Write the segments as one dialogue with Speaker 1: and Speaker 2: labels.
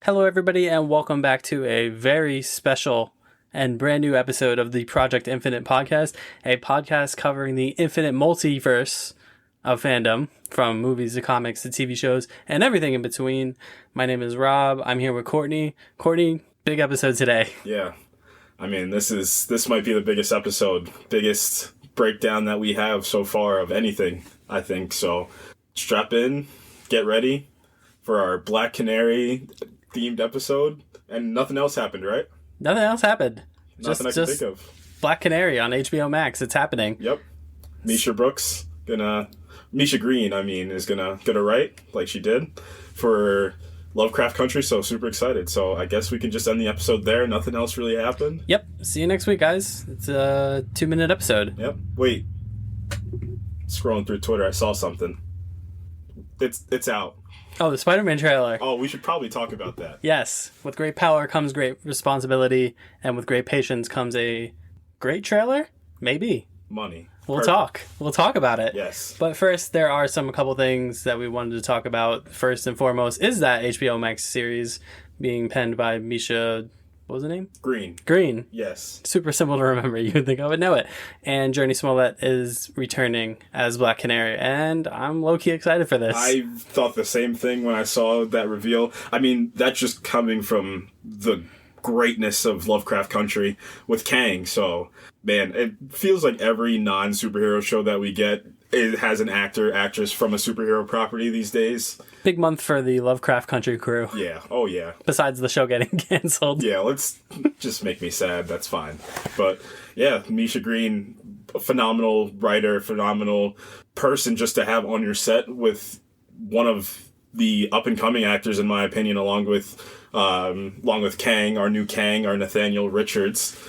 Speaker 1: Hello, everybody, and welcome back to a very special and brand new episode of the Project Infinite podcast, a podcast covering the infinite multiverse of fandom, from movies to comics to TV shows and everything in between. My name is Rob. I'm here with Courtney. Courtney, big episode today.
Speaker 2: Yeah. I mean, this might be the biggest episode, biggest breakdown that we have so far of anything, I think. So strap in, get ready for our Black Canary themed episode, and nothing else happened, right?
Speaker 1: Nothing else happened.
Speaker 2: Nothing I can think of.
Speaker 1: Black Canary on HBO Max. It's happening.
Speaker 2: Yep. Misha Green, is gonna write like she did for Lovecraft Country, so super excited. So I guess we can just end the episode there. Nothing else really happened.
Speaker 1: Yep. See you next week, guys. It's a 2-minute episode.
Speaker 2: Yep. Wait. Scrolling through Twitter, I saw something. It's out.
Speaker 1: Oh, the Spider-Man trailer.
Speaker 2: Oh, we should probably talk about that.
Speaker 1: Yes. With great power comes great responsibility, and with great patience comes a great trailer? Maybe.
Speaker 2: Money.
Speaker 1: We'll talk about it.
Speaker 2: Yes.
Speaker 1: But first, there are a couple things that we wanted to talk about. First and foremost is that HBO Max series being penned by Misha... What was the name? Green.
Speaker 2: Yes.
Speaker 1: Super simple to remember. You would think I would know it. And Jurnee Smollett is returning as Black Canary, and I'm low-key excited for this.
Speaker 2: I thought the same thing when I saw that reveal. I mean, that's just coming from the greatness of Lovecraft Country with Kang. So, man, it feels like every non-superhero show that we get, it has an actress from a superhero property these days.
Speaker 1: Big month for the Lovecraft Country crew.
Speaker 2: Yeah. Oh, yeah.
Speaker 1: Besides the show getting canceled.
Speaker 2: Yeah, let's just make me sad. That's fine. But, yeah, Misha Green, a phenomenal writer, phenomenal person just to have on your set with one of the up-and-coming actors, in my opinion, along with Kang, our new Kang, our Nathaniel Richards.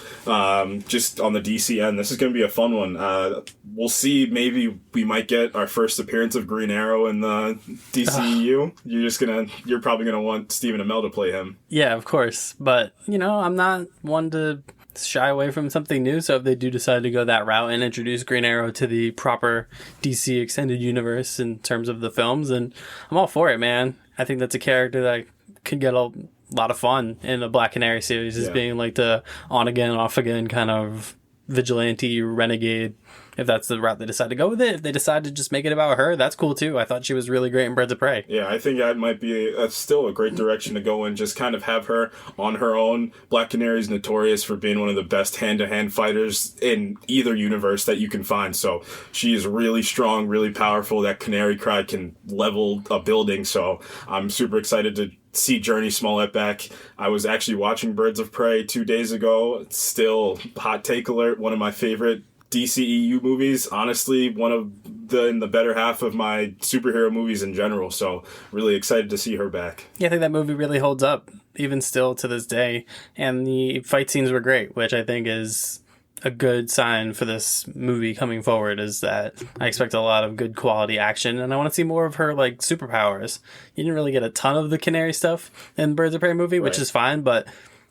Speaker 2: Just on the DC end, this is going to be a fun one. We'll see. Maybe we might get our first appearance of Green Arrow in the DCEU. You're probably gonna want Stephen Amell to play him.
Speaker 1: Yeah, of course. But I'm not one to shy away from something new. So if they do decide to go that route and introduce Green Arrow to the proper DC extended universe in terms of the films, and I'm all for it, man. I think that's a character that could get a lot of fun in a Black Canary series, as being like the on again, off again kind of vigilante renegade. If that's the route they decide to go with it, if they decide to just make it about her, that's cool too. I thought she was really great in Birds of Prey.
Speaker 2: Yeah, I think that might be still a great direction to go in. Just kind of have her on her own. Black Canary's notorious for being one of the best hand-to-hand fighters in either universe that you can find. So she is really strong, really powerful. That Canary Cry can level a building. So I'm super excited to see Jurnee Smollett back. I was actually watching Birds of Prey 2 days ago. Still, hot take alert, one of my favorite DCEU movies. Honestly, in the better half of my superhero movies in general. So really excited to see her back.
Speaker 1: Yeah, I think that movie really holds up, even still to this day. And the fight scenes were great, which I think is a good sign for this movie coming forward, is that I expect a lot of good quality action, and I want to see more of her like superpowers. You didn't really get a ton of the Canary stuff in the Birds of Prey movie, which is fine, but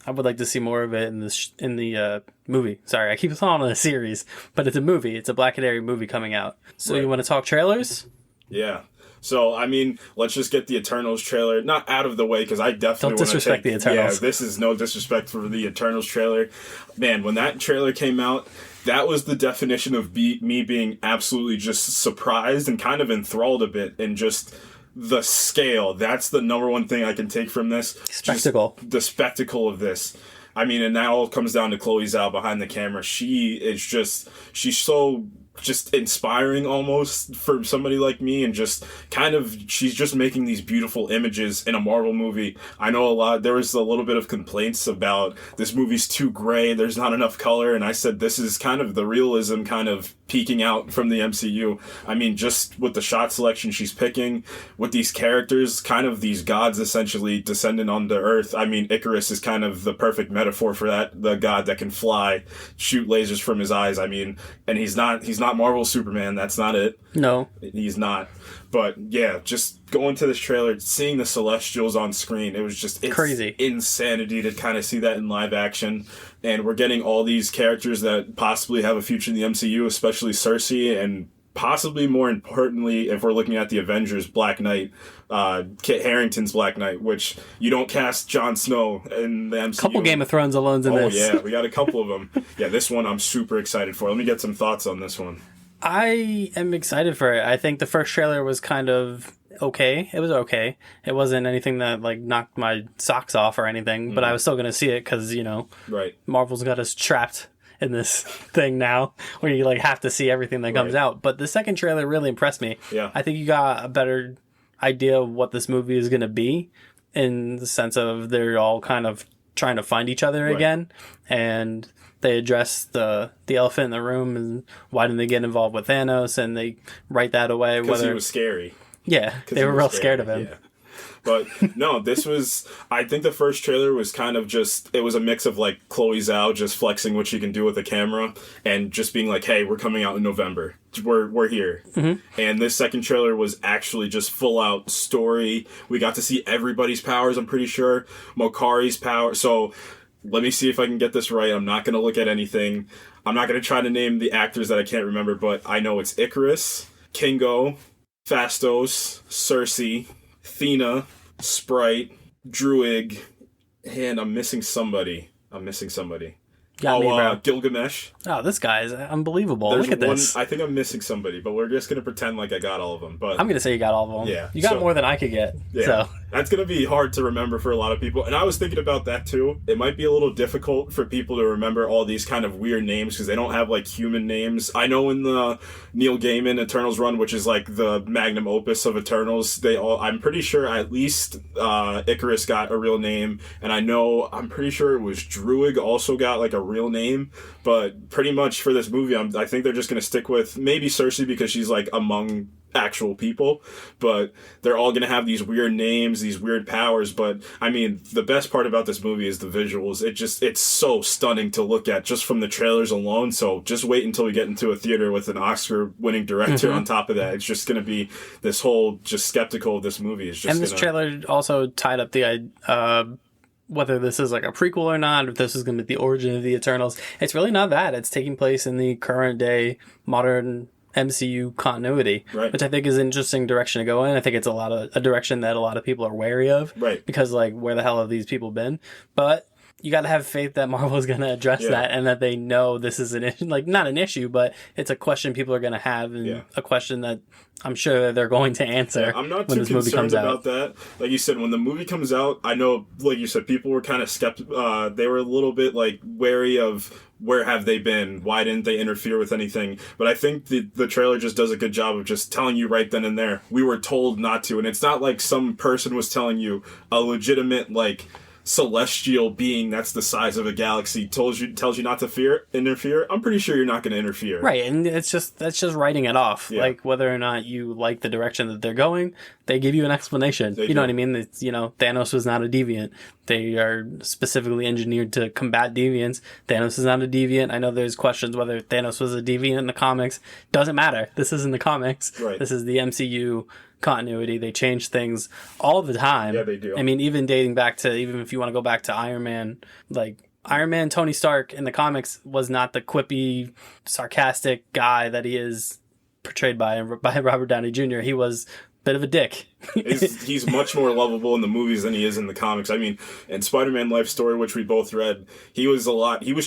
Speaker 1: I would like to see more of it in the movie. Sorry, I keep calling it a series, but it's a movie. It's a Black Canary movie coming out. So You want to talk trailers?
Speaker 2: Yeah. So, I mean, let's just get the Eternals trailer not out of the way, because I definitely
Speaker 1: don't disrespect the Eternals.
Speaker 2: Yeah, this is no disrespect for the Eternals trailer. Man, when that trailer came out, that was the definition of me being absolutely just surprised and kind of enthralled a bit, and just the scale. That's the number one thing I can take from this.
Speaker 1: Spectacle.
Speaker 2: Just the spectacle of this. I mean, and that all comes down to Chloe Zhao behind the camera. She's so just inspiring almost for somebody like me, and just kind of, she's just making these beautiful images in a Marvel movie. I know there was a little bit of complaints about this movie's too gray, there's not enough color, and I said this is kind of the realism kind of peeking out from the MCU. I mean, just with the shot selection she's picking, with these characters, kind of these gods essentially descending onto Earth. I mean, Icarus is kind of the perfect metaphor for that, the god that can fly, shoot lasers from his eyes. I mean, and he's not Marvel Superman, that's not it.
Speaker 1: No.
Speaker 2: He's not. But yeah, just going to this trailer, seeing the Celestials on screen, it was just
Speaker 1: crazy
Speaker 2: insanity to kind of see that in live action. And we're getting all these characters that possibly have a future in the MCU, especially Cersei and possibly more importantly, if we're looking at the Avengers, Black Knight, Kit Harington's Black Knight, which you don't cast Jon Snow in the MCU.
Speaker 1: Couple Game of Thrones alones in this.
Speaker 2: Oh yeah, we got a couple of them. Yeah, this one I'm super excited for. Let me get some thoughts on this one.
Speaker 1: I am excited for it. I think the first trailer was kind of okay. It was okay. It wasn't anything that like knocked my socks off or anything, but I was still going to see it because, you know,
Speaker 2: Right.
Speaker 1: Marvel's got us trapped in this thing now where you like have to see everything that comes out. But the second trailer really impressed me.
Speaker 2: Yeah.
Speaker 1: I think you got a better idea of what this movie is going to be in the sense of they're all kind of trying to find each other again, and they address the elephant in the room and why didn't they get involved with Thanos, and they write that away.
Speaker 2: Because he was scary.
Speaker 1: Yeah, they were real scared of him.
Speaker 2: Yeah. But no, this was, I think the first trailer was kind of just, it was a mix of like Chloe Zhao just flexing what she can do with the camera and just being like, hey, we're coming out in November. We're here. Mm-hmm. And this second trailer was actually just full out story. We got to see everybody's powers, I'm pretty sure. Mokari's power. So let me see if I can get this right. I'm not going to look at anything. I'm not going to try to name the actors that I can't remember, but I know it's Icarus, Kingo, Phastos, Cersei, Thena, Sprite, Druig, and I'm missing somebody.
Speaker 1: Got me, bro.
Speaker 2: Gilgamesh.
Speaker 1: Oh, this guy is unbelievable.
Speaker 2: There's
Speaker 1: Look at this.
Speaker 2: I think I'm missing somebody, but we're just going to pretend like I got all of them. But
Speaker 1: I'm going to say you got all of them.
Speaker 2: Yeah.
Speaker 1: You got more than I could get.
Speaker 2: Yeah.
Speaker 1: So.
Speaker 2: That's going to be hard to remember for a lot of people. And I was thinking about that too. It might be a little difficult for people to remember all these kind of weird names because they don't have like human names. I know in the Neil Gaiman Eternals run, which is like the magnum opus of Eternals, I'm pretty sure at least Icarus got a real name. And I'm pretty sure it was Druig also got like a real name. But pretty much for this movie, I think they're just going to stick with maybe Cersei because she's like among actual people, but they're all going to have these weird names, these weird powers. But I mean, the best part about this movie is the visuals. It's so stunning to look at just from the trailers alone. So just wait until we get into a theater with an Oscar-winning director on top of that. It's just going to be this whole just skeptical of this movie. Is just
Speaker 1: and this trailer also tied up the whether this is like a prequel or not, if this is going to be the origin of the Eternals. It's really not that. It's taking place in the current day modern MCU continuity, which I think is an interesting direction to go in. I think it's a direction that a lot of people are wary of, because like, where the hell have these people been? But you got to have faith that Marvel is going to address that, and that they know this is an issue, like not an issue, but it's a question people are going to have, and a question that I'm sure they're going to answer.
Speaker 2: I'm not
Speaker 1: when
Speaker 2: too
Speaker 1: this movie
Speaker 2: concerned
Speaker 1: comes
Speaker 2: about
Speaker 1: out.
Speaker 2: that. Like you said, when the movie comes out, I know, like you said, people were kind of skeptical. They were a little bit like wary of where have they been? Why didn't they interfere with anything? But I think the trailer just does a good job of just telling you right then and there. We were told not to, and it's not like some person was telling you. A legitimate like celestial being that's the size of a galaxy tells you not to interfere. I'm pretty sure you're not going to interfere.
Speaker 1: Right, and that's just writing it off. Yeah. Like, whether or not you like the direction that they're going, they give you an explanation. You know what I mean? It's, Thanos was not a deviant. They are specifically engineered to combat deviants. Thanos is not a deviant. I know there's questions whether Thanos was a deviant in the comics. Doesn't matter. This isn't the comics.
Speaker 2: Right.
Speaker 1: This is the MCU continuity. They change things all the time.
Speaker 2: Yeah, they do.
Speaker 1: I mean, even dating back to, even if you want to go back to Iron Man, like Iron Man, Tony Stark in the comics was not the quippy, sarcastic guy that he is portrayed by Robert Downey Jr. He was a bit of a dick.
Speaker 2: He's much more lovable in the movies than he is in the comics. I mean, in Spider-Man Life Story, which we both read, he was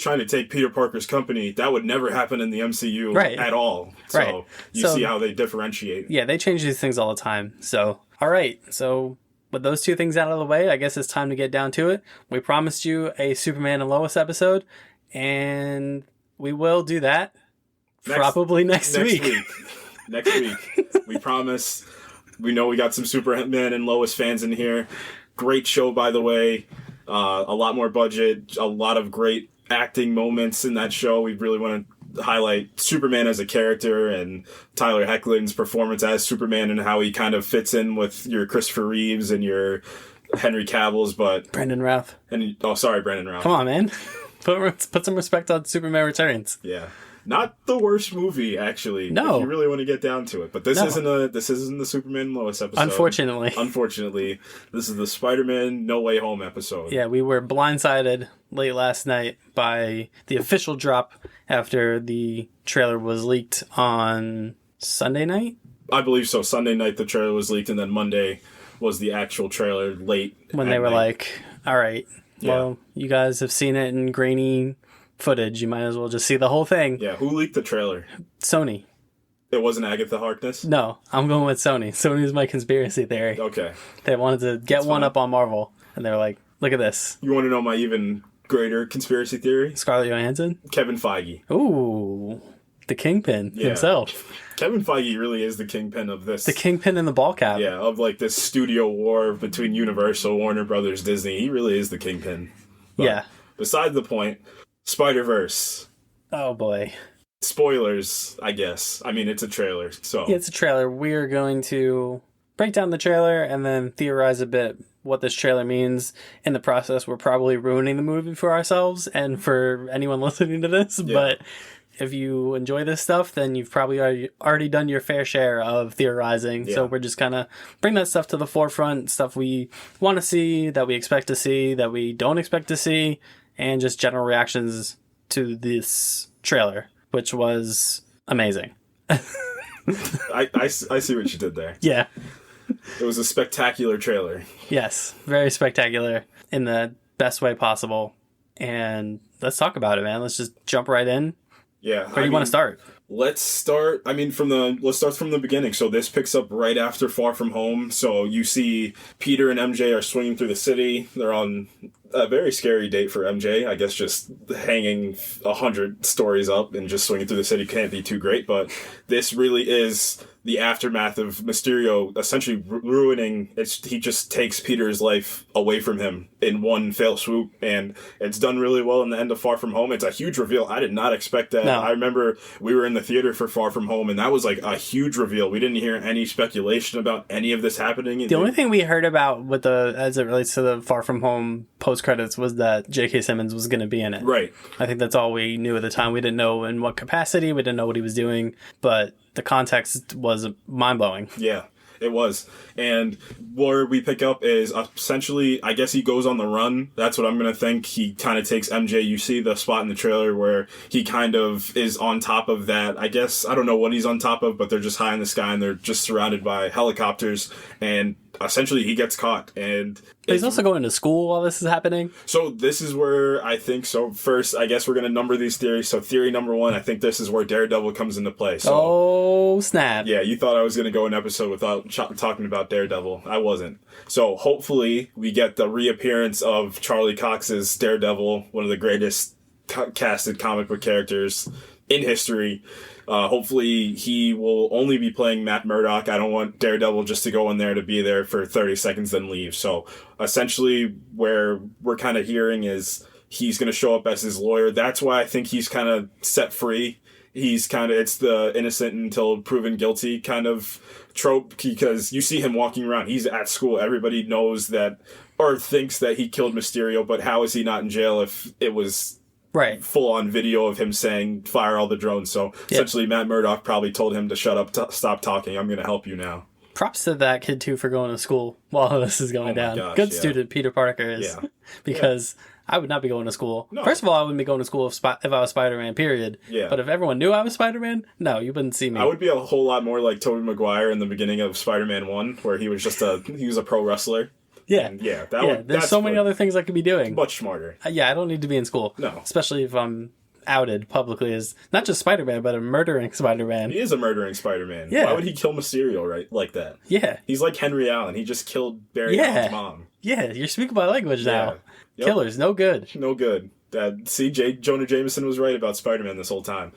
Speaker 2: trying to take Peter Parker's company. That would never happen in the MCU at all. So you see how they differentiate.
Speaker 1: Yeah, they change these things all the time. So, all right. So with those two things out of the way, I guess it's time to get down to it. We promised you a Superman and Lois episode, and we will do that probably next week.
Speaker 2: Next week. We promise. We know we got some Superman and Lois fans in here. Great show, by the way. A lot more budget. A lot of great acting moments in that show. We really want to highlight Superman as a character and Tyler Hoechlin's performance as Superman and how he kind of fits in with your Christopher Reeves and your Henry Cavill's. But
Speaker 1: Brandon Routh.
Speaker 2: Brandon Routh.
Speaker 1: Come on, man. Put some respect on Superman Returns.
Speaker 2: Yeah. Not the worst movie, actually.
Speaker 1: No,
Speaker 2: if you really want to get down to it. But this isn't the Superman and Lois episode. Unfortunately, this is the Spider-Man No Way Home episode.
Speaker 1: Yeah, we were blindsided late last night by the official drop after the trailer was leaked on Sunday night?
Speaker 2: I believe so. Sunday night the trailer was leaked, and then Monday was the actual trailer late.
Speaker 1: When they were
Speaker 2: night.
Speaker 1: like, all right, well, you guys have seen it in grainy footage. You might as well just see the whole thing.
Speaker 2: Yeah, who leaked the trailer?
Speaker 1: Sony.
Speaker 2: It wasn't Agatha Harkness?
Speaker 1: No, I'm going with Sony. Sony's my conspiracy theory.
Speaker 2: Okay.
Speaker 1: They wanted to get one up on Marvel, and they were like, look at this.
Speaker 2: You want to know my even greater conspiracy theory?
Speaker 1: Scarlett Johansson?
Speaker 2: Kevin Feige.
Speaker 1: Ooh, the Kingpin himself.
Speaker 2: Kevin Feige really is the kingpin of this.
Speaker 1: The Kingpin in the ball cap.
Speaker 2: Yeah, of like this studio war between Universal, Warner Brothers, Disney. He really is the kingpin. But
Speaker 1: yeah.
Speaker 2: Beside the point, Spider-Verse.
Speaker 1: Oh, boy.
Speaker 2: Spoilers, I guess. I mean, it's a trailer, so...
Speaker 1: Yeah, it's a trailer. We're going to break down the trailer and then theorize a bit what this trailer means. In the process, we're probably ruining the movie for ourselves and for anyone listening to this, but if you enjoy this stuff, then you've probably already done your fair share of theorizing. So we're just kind of bring that stuff to the forefront, stuff we want to see, that we expect to see, that we don't expect to see, and just general reactions to this trailer, which was amazing.
Speaker 2: I see what you did there.
Speaker 1: Yeah.
Speaker 2: It was a spectacular trailer.
Speaker 1: Yes, very spectacular in the best way possible. And let's talk about it, man. Let's just jump right in.
Speaker 2: Yeah.
Speaker 1: Where do you want to start?
Speaker 2: Let's start from the beginning. So this picks up right after Far From Home. So you see Peter and MJ are swinging through the city. They're on a very scary date for MJ. I guess just hanging 100 stories up and just swinging through the city can't be too great. But this really is the aftermath of Mysterio essentially ruining. He just takes Peter's life away from him in one fell swoop, and it's done really well in the end of Far From Home. It's a huge reveal. I did not expect that.
Speaker 1: No.
Speaker 2: I remember we were in the theater for Far From Home, and that was like a huge reveal. We didn't hear any speculation about any of this happening.
Speaker 1: The only thing we heard about with as it relates to the Far From Home post credits was that J.K. Simmons was going to be in it.
Speaker 2: Right.
Speaker 1: I think that's all we knew at the time. We didn't know in what capacity. We didn't know what he was doing, but the context was mind-blowing.
Speaker 2: Yeah, it was. And where we pick up is essentially, I guess he goes on the run. That's what I'm going to think. He kind of takes MJ. You see the spot in the trailer where he kind of is on top of that. I guess, I don't know what he's on top of, but they're just high in the sky and they're just surrounded by helicopters. And essentially he gets caught. And
Speaker 1: he's also going to school while this is happening.
Speaker 2: So this is where I think, so first, I guess we're going to number these theories. So theory number one, I think this is where Daredevil comes into play. So,
Speaker 1: oh, snap.
Speaker 2: Yeah, you thought I was going to go an episode without talking about Daredevil. I wasn't. So hopefully we get the reappearance of Charlie Cox's Daredevil, one of the greatest casted comic book characters in history. Hopefully he will only be playing Matt Murdock. I don't want Daredevil just to go in there to be there for 30 seconds then leave. So essentially where we're kind of hearing is he's going to show up as his lawyer. That's why I think he's kind of set free. He's kind of, it's the innocent until proven guilty kind of trope, because you see him walking around. He's at school. Everybody knows that or thinks that he killed Mysterio, but how is he not in jail if it was
Speaker 1: right
Speaker 2: full-on video of him saying, fire all the drones? So essentially Matt Murdock probably told him to shut up, stop talking. I'm going to help you now.
Speaker 1: Props to that kid, too, for going to school while this is going down.
Speaker 2: Gosh,
Speaker 1: good student Peter Parker is.
Speaker 2: Yeah.
Speaker 1: Because I would not be going to school.
Speaker 2: No.
Speaker 1: First of all, I wouldn't be going to school if I was Spider-Man, period.
Speaker 2: Yeah.
Speaker 1: But if everyone knew I was Spider-Man, no, you wouldn't see me.
Speaker 2: I would be a whole lot more like Tobey Maguire in the beginning of Spider-Man 1, where he was just a pro wrestler.
Speaker 1: Yeah.
Speaker 2: And
Speaker 1: there's so many other things I could be doing.
Speaker 2: Much smarter.
Speaker 1: Yeah, I don't need to be in school.
Speaker 2: No.
Speaker 1: Especially if I'm outed publicly as not just Spider-Man, but a murdering Spider-Man.
Speaker 2: He is a murdering Spider-Man.
Speaker 1: Yeah.
Speaker 2: Why would he kill Mysterio right like that?
Speaker 1: Yeah.
Speaker 2: He's like Henry Allen. He just killed Barry Allen's mom.
Speaker 1: Yeah, you're speaking my language now.
Speaker 2: Yeah. Yep.
Speaker 1: Killers, no good.
Speaker 2: No good. Jonah Jameson was right about Spider-Man this whole time.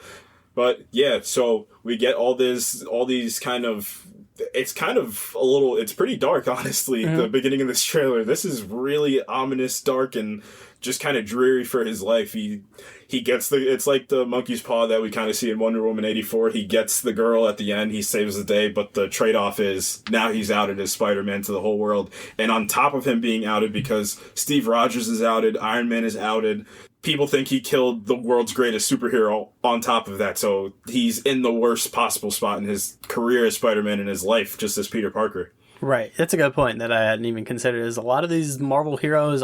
Speaker 2: But yeah, so we get all these kind of, it's kind of a little, it's pretty dark, honestly, the beginning of this trailer. This is really ominous, dark, and just kind of dreary for his life. He gets it's like the monkey's paw that we kind of see in Wonder Woman 84. He gets the girl at the end, he saves the day, but the trade-off is now he's outed as Spider-Man to the whole world. And on top of him being outed because Steve Rogers is outed, Iron Man is outed, people think he killed the world's greatest superhero on top of that. So he's in the worst possible spot in his career as Spider-Man and his life, just as Peter Parker.
Speaker 1: Right. That's a good point that I hadn't even considered, is a lot of these Marvel heroes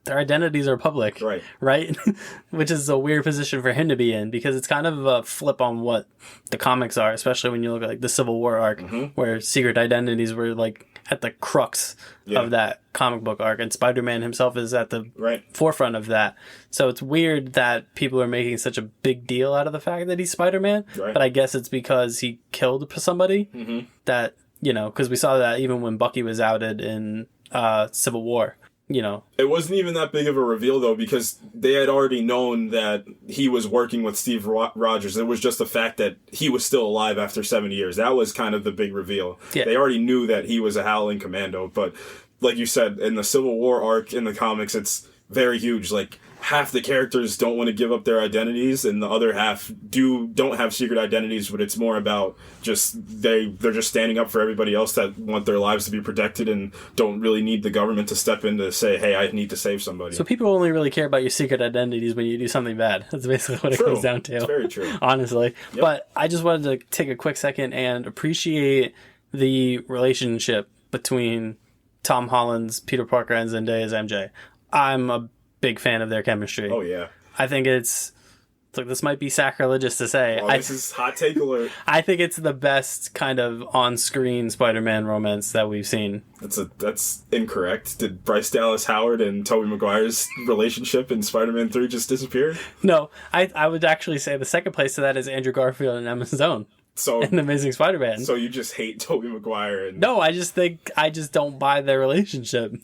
Speaker 1: their identities are public.
Speaker 2: Right.
Speaker 1: Right? Which is a weird position for him to be in, because it's kind of a flip on what the comics are, especially when you look at like the Civil War arc, where secret identities were like at the crux of that comic book arc, and Spider-Man himself is at the forefront of that. So it's weird that people are making such a big deal out of the fact that he's Spider-Man, but I guess it's because he killed somebody that, you know, because we saw that even when Bucky was outed in Civil War. You know,
Speaker 2: it wasn't even that big of a reveal though, because they had already known that he was working with Steve Rogers. It was just the fact that he was still alive after 70 years. That was kind of the big reveal. Yeah. They already knew that he was a Howling Commando, but like you said, in the Civil War arc in the comics, it's very huge. Like, half the characters don't want to give up their identities, and the other half don't have secret identities, but it's more about just they're just standing up for everybody else that want their lives to be protected and don't really need the government to step in to say, hey, I need to save somebody.
Speaker 1: So people only really care about your secret identities when you do something bad. That's basically what it comes down to.
Speaker 2: It's very true.
Speaker 1: Honestly. Yep. But I just wanted to take a quick second and appreciate the relationship between Tom Holland's Peter Parker and Zendaya's MJ. I'm a big fan of their chemistry.
Speaker 2: Oh, yeah.
Speaker 1: I think it's... Look, this might be sacrilegious to say.
Speaker 2: This is hot take alert.
Speaker 1: I think it's the best kind of on-screen Spider-Man romance that we've seen.
Speaker 2: That's incorrect. Did Bryce Dallas Howard and Tobey Maguire's relationship in Spider-Man 3 just disappear?
Speaker 1: No, I would actually say the second place to that is Andrew Garfield and Emma Stone.
Speaker 2: So
Speaker 1: in Amazing Spider-Man.
Speaker 2: So you just hate Tobey Maguire?
Speaker 1: No, I just don't buy their relationship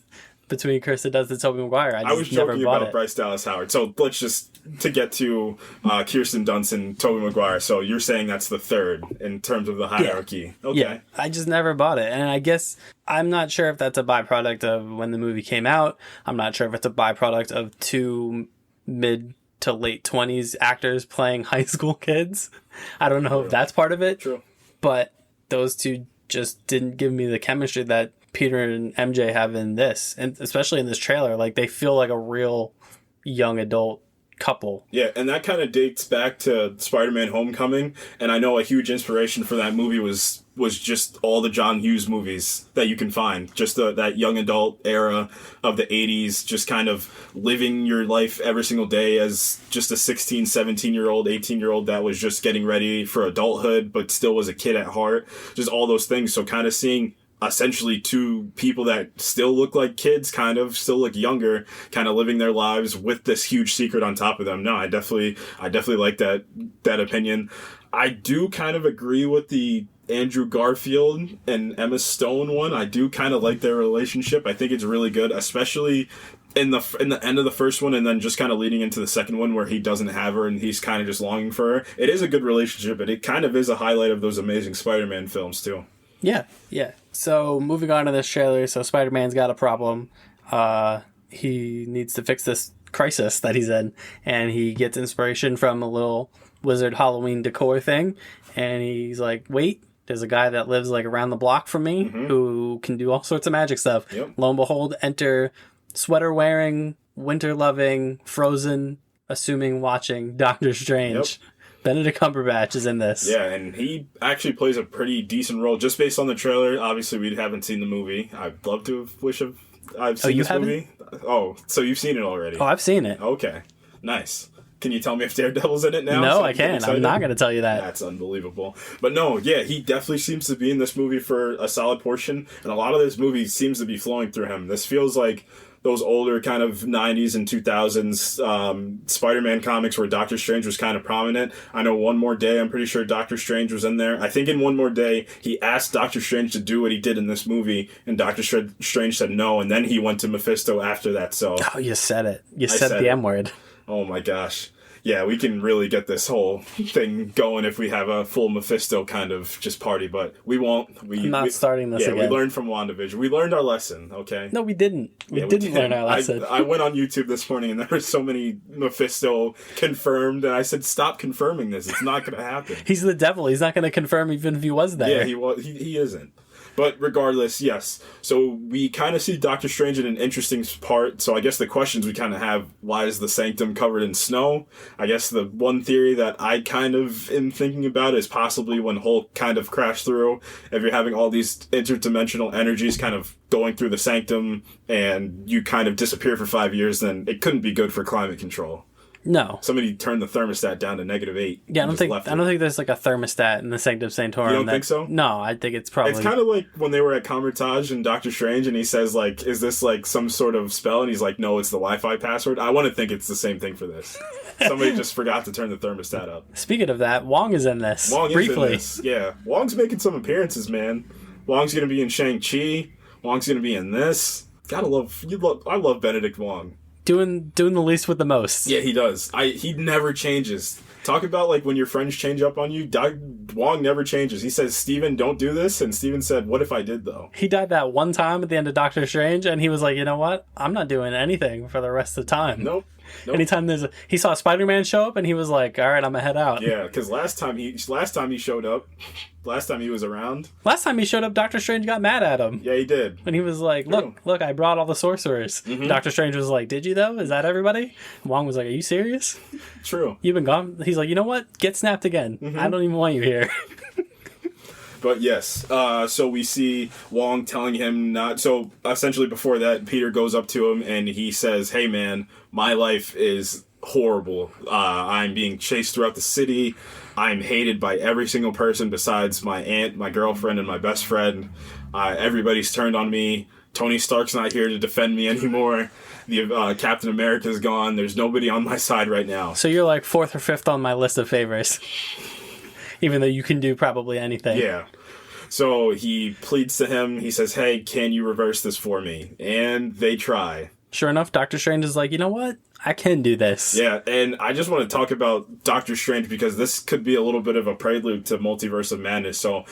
Speaker 1: between Kirsten Dunst and Tobey Maguire. I was joking about
Speaker 2: Bryce Dallas Howard. So let's just to get to Kirsten Dunst and Tobey Maguire. So you're saying that's the third in terms of the hierarchy.
Speaker 1: Yeah.
Speaker 2: Okay.
Speaker 1: Yeah, I just never bought it. And I guess I'm not sure if that's a byproduct of when the movie came out. I'm not sure if it's a byproduct of two mid to late 20s actors playing high school kids. I don't know if that's part of it.
Speaker 2: True.
Speaker 1: But those two just didn't give me the chemistry that Peter and MJ have in this, and especially in this trailer. Like, they feel like a real young adult couple.
Speaker 2: Yeah, and that kind of dates back to Spider-Man Homecoming, and I know a huge inspiration for that movie was just all the John Hughes movies that you can find. Just that young adult era of the 80s, just kind of living your life every single day as just a 16, 17-year-old, 18-year-old that was just getting ready for adulthood, but still was a kid at heart. Just all those things. So kind of seeing essentially two people that still look like kids, kind of still look younger, kind of living their lives with this huge secret on top of them. No, I definitely like that opinion. I do kind of agree with the Andrew Garfield and Emma Stone one. I do kind of like their relationship. I think it's really good, especially in the end of the first one, and then just kind of leading into the second one where he doesn't have her and he's kind of just longing for her. It is a good relationship, and it kind of is a highlight of those Amazing Spider-Man films too.
Speaker 1: Yeah. So moving on to this trailer, so Spider-Man's got a problem. He needs to fix this crisis that he's in, and he gets inspiration from a little wizard Halloween decor thing, and he's like, wait, there's a guy that lives like around the block from me who can do all sorts of magic stuff.
Speaker 2: Yep.
Speaker 1: Lo and behold, enter sweater-wearing, winter-loving, Frozen, assuming watching Doctor Strange. Yep. Benedict Cumberbatch is in this.
Speaker 2: Yeah, and he actually plays a pretty decent role just based on the trailer. Obviously, we haven't seen the movie. I'd love to I've seen this movie. Oh, so you've seen it already?
Speaker 1: Oh, I've seen it.
Speaker 2: Okay, nice. Can you tell me if Daredevil's in it now?
Speaker 1: No, I can't. I'm not going to tell you that.
Speaker 2: That's unbelievable. But no, yeah, he definitely seems to be in this movie for a solid portion, and a lot of this movie seems to be flowing through him. This feels like those older kind of 90s and 2000s Spider-Man comics where Doctor Strange was kind of prominent. I know One More Day, I'm pretty sure Doctor Strange was in there. I think in One More Day, he asked Doctor Strange to do what he did in this movie, and Doctor Strange said no, and then he went to Mephisto after that. So,
Speaker 1: oh, you said it. You said the M word.
Speaker 2: Oh my gosh. Yeah, we can really get this whole thing going if we have a full Mephisto kind of just party, but we won't.
Speaker 1: I'm not starting this again.
Speaker 2: Yeah, we learned from WandaVision. We learned our lesson, okay?
Speaker 1: No, we didn't. We didn't learn our lesson.
Speaker 2: I went on YouTube this morning and there were so many Mephisto confirmed, and I said, stop confirming this. It's not going to happen.
Speaker 1: He's the devil. He's not going to confirm even if he was there.
Speaker 2: Yeah, he isn't. But regardless, yes. So we kind of see Doctor Strange in an interesting part. So I guess the questions we kind of have, why is the sanctum covered in snow? I guess the one theory that I kind of am thinking about is possibly when Hulk kind of crashed through. If you're having all these interdimensional energies kind of going through the sanctum and you kind of disappear for 5 years, then it couldn't be good for climate control.
Speaker 1: No.
Speaker 2: Somebody turned the thermostat down to -8.
Speaker 1: Yeah, I don't think there's like a thermostat in the Sanctum Sanctorum.
Speaker 2: You don't think so?
Speaker 1: No, I think it's probably...
Speaker 2: It's kind of like when they were at Comertage and Doctor Strange and he says like, is this like some sort of spell? And he's like, no, it's the Wi-Fi password. I want to think it's the same thing for this. Somebody just forgot to turn the thermostat up.
Speaker 1: Speaking of that, Wong is in this.
Speaker 2: Wong
Speaker 1: briefly.
Speaker 2: is in this. Yeah. Wong's making some appearances, man. Wong's going to be in Shang-Chi. Wong's going to be in this. I love Benedict Wong.
Speaker 1: Doing the least with the most.
Speaker 2: Yeah, he does. He never changes. Talk about like when your friends change up on you. Wong never changes. He says, Steven, don't do this. And Steven said, what if I did though?
Speaker 1: He died that one time at the end of Doctor Strange and he was like, you know what? I'm not doing anything for the rest of the time.
Speaker 2: Nope.
Speaker 1: Anytime he saw Spider-Man show up and he was like, all right, I'm gonna head out.
Speaker 2: Yeah, because last time he showed up, last time he was around.
Speaker 1: Last time he showed up, Doctor Strange got mad at him.
Speaker 2: Yeah, he did.
Speaker 1: And he was like, look, I brought all the sorcerers.
Speaker 2: Mm-hmm.
Speaker 1: Doctor Strange was like, did you though? Is that everybody? And Wong was like, are you serious?
Speaker 2: True.
Speaker 1: You've been gone? He's like, you know what? Get snapped again.
Speaker 2: Mm-hmm.
Speaker 1: I don't even want you here.
Speaker 2: But yes, so we see Wong telling him not... So essentially before that, Peter goes up to him and he says, hey man, my life is horrible. I'm being chased throughout the city. I'm hated by every single person besides my aunt, my girlfriend, and my best friend. Everybody's turned on me. Tony Stark's not here to defend me anymore. The Captain America's gone. There's nobody on my side right now.
Speaker 1: So you're like 4th or 5th on my list of favors. Even though you can do probably anything.
Speaker 2: Yeah. So he pleads to him. He says, hey, can you reverse this for me? And they try.
Speaker 1: Sure enough, Doctor Strange is like, you know what? I can do this.
Speaker 2: Yeah, and I just want to talk about Doctor Strange because this could be a little bit of a prelude to Multiverse of Madness. So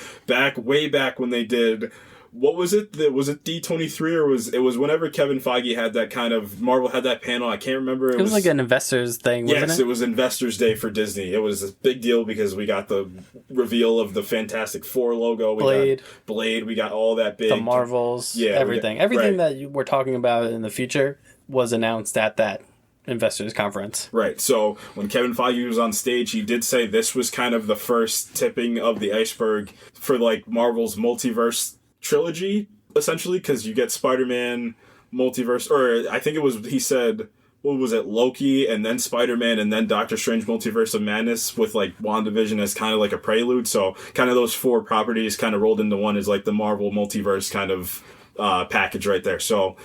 Speaker 2: way back when they did... What was it? Was it D23 or was whenever Kevin Feige had that kind of... Marvel had that panel, I can't remember.
Speaker 1: It was like an investors thing, wasn't it?
Speaker 2: Yes, it was Investors Day for Disney. It was a big deal because we got the reveal of the Fantastic Four logo. We got Blade, we got all that big...
Speaker 1: The Marvels, everything. Everything that we're talking about in the future was announced at that investors conference.
Speaker 2: Right. So when Kevin Feige was on stage, he did say this was kind of the first tipping of the iceberg for like Marvel's multiverse trilogy, essentially, because you get Spider-Man multiverse, or I think it was, he said, what was it, Loki, and then Spider-Man, and then Doctor Strange Multiverse of Madness with like WandaVision as kind of like a prelude. So kind of those 4 properties kind of rolled into one as like the Marvel multiverse kind of package right there. So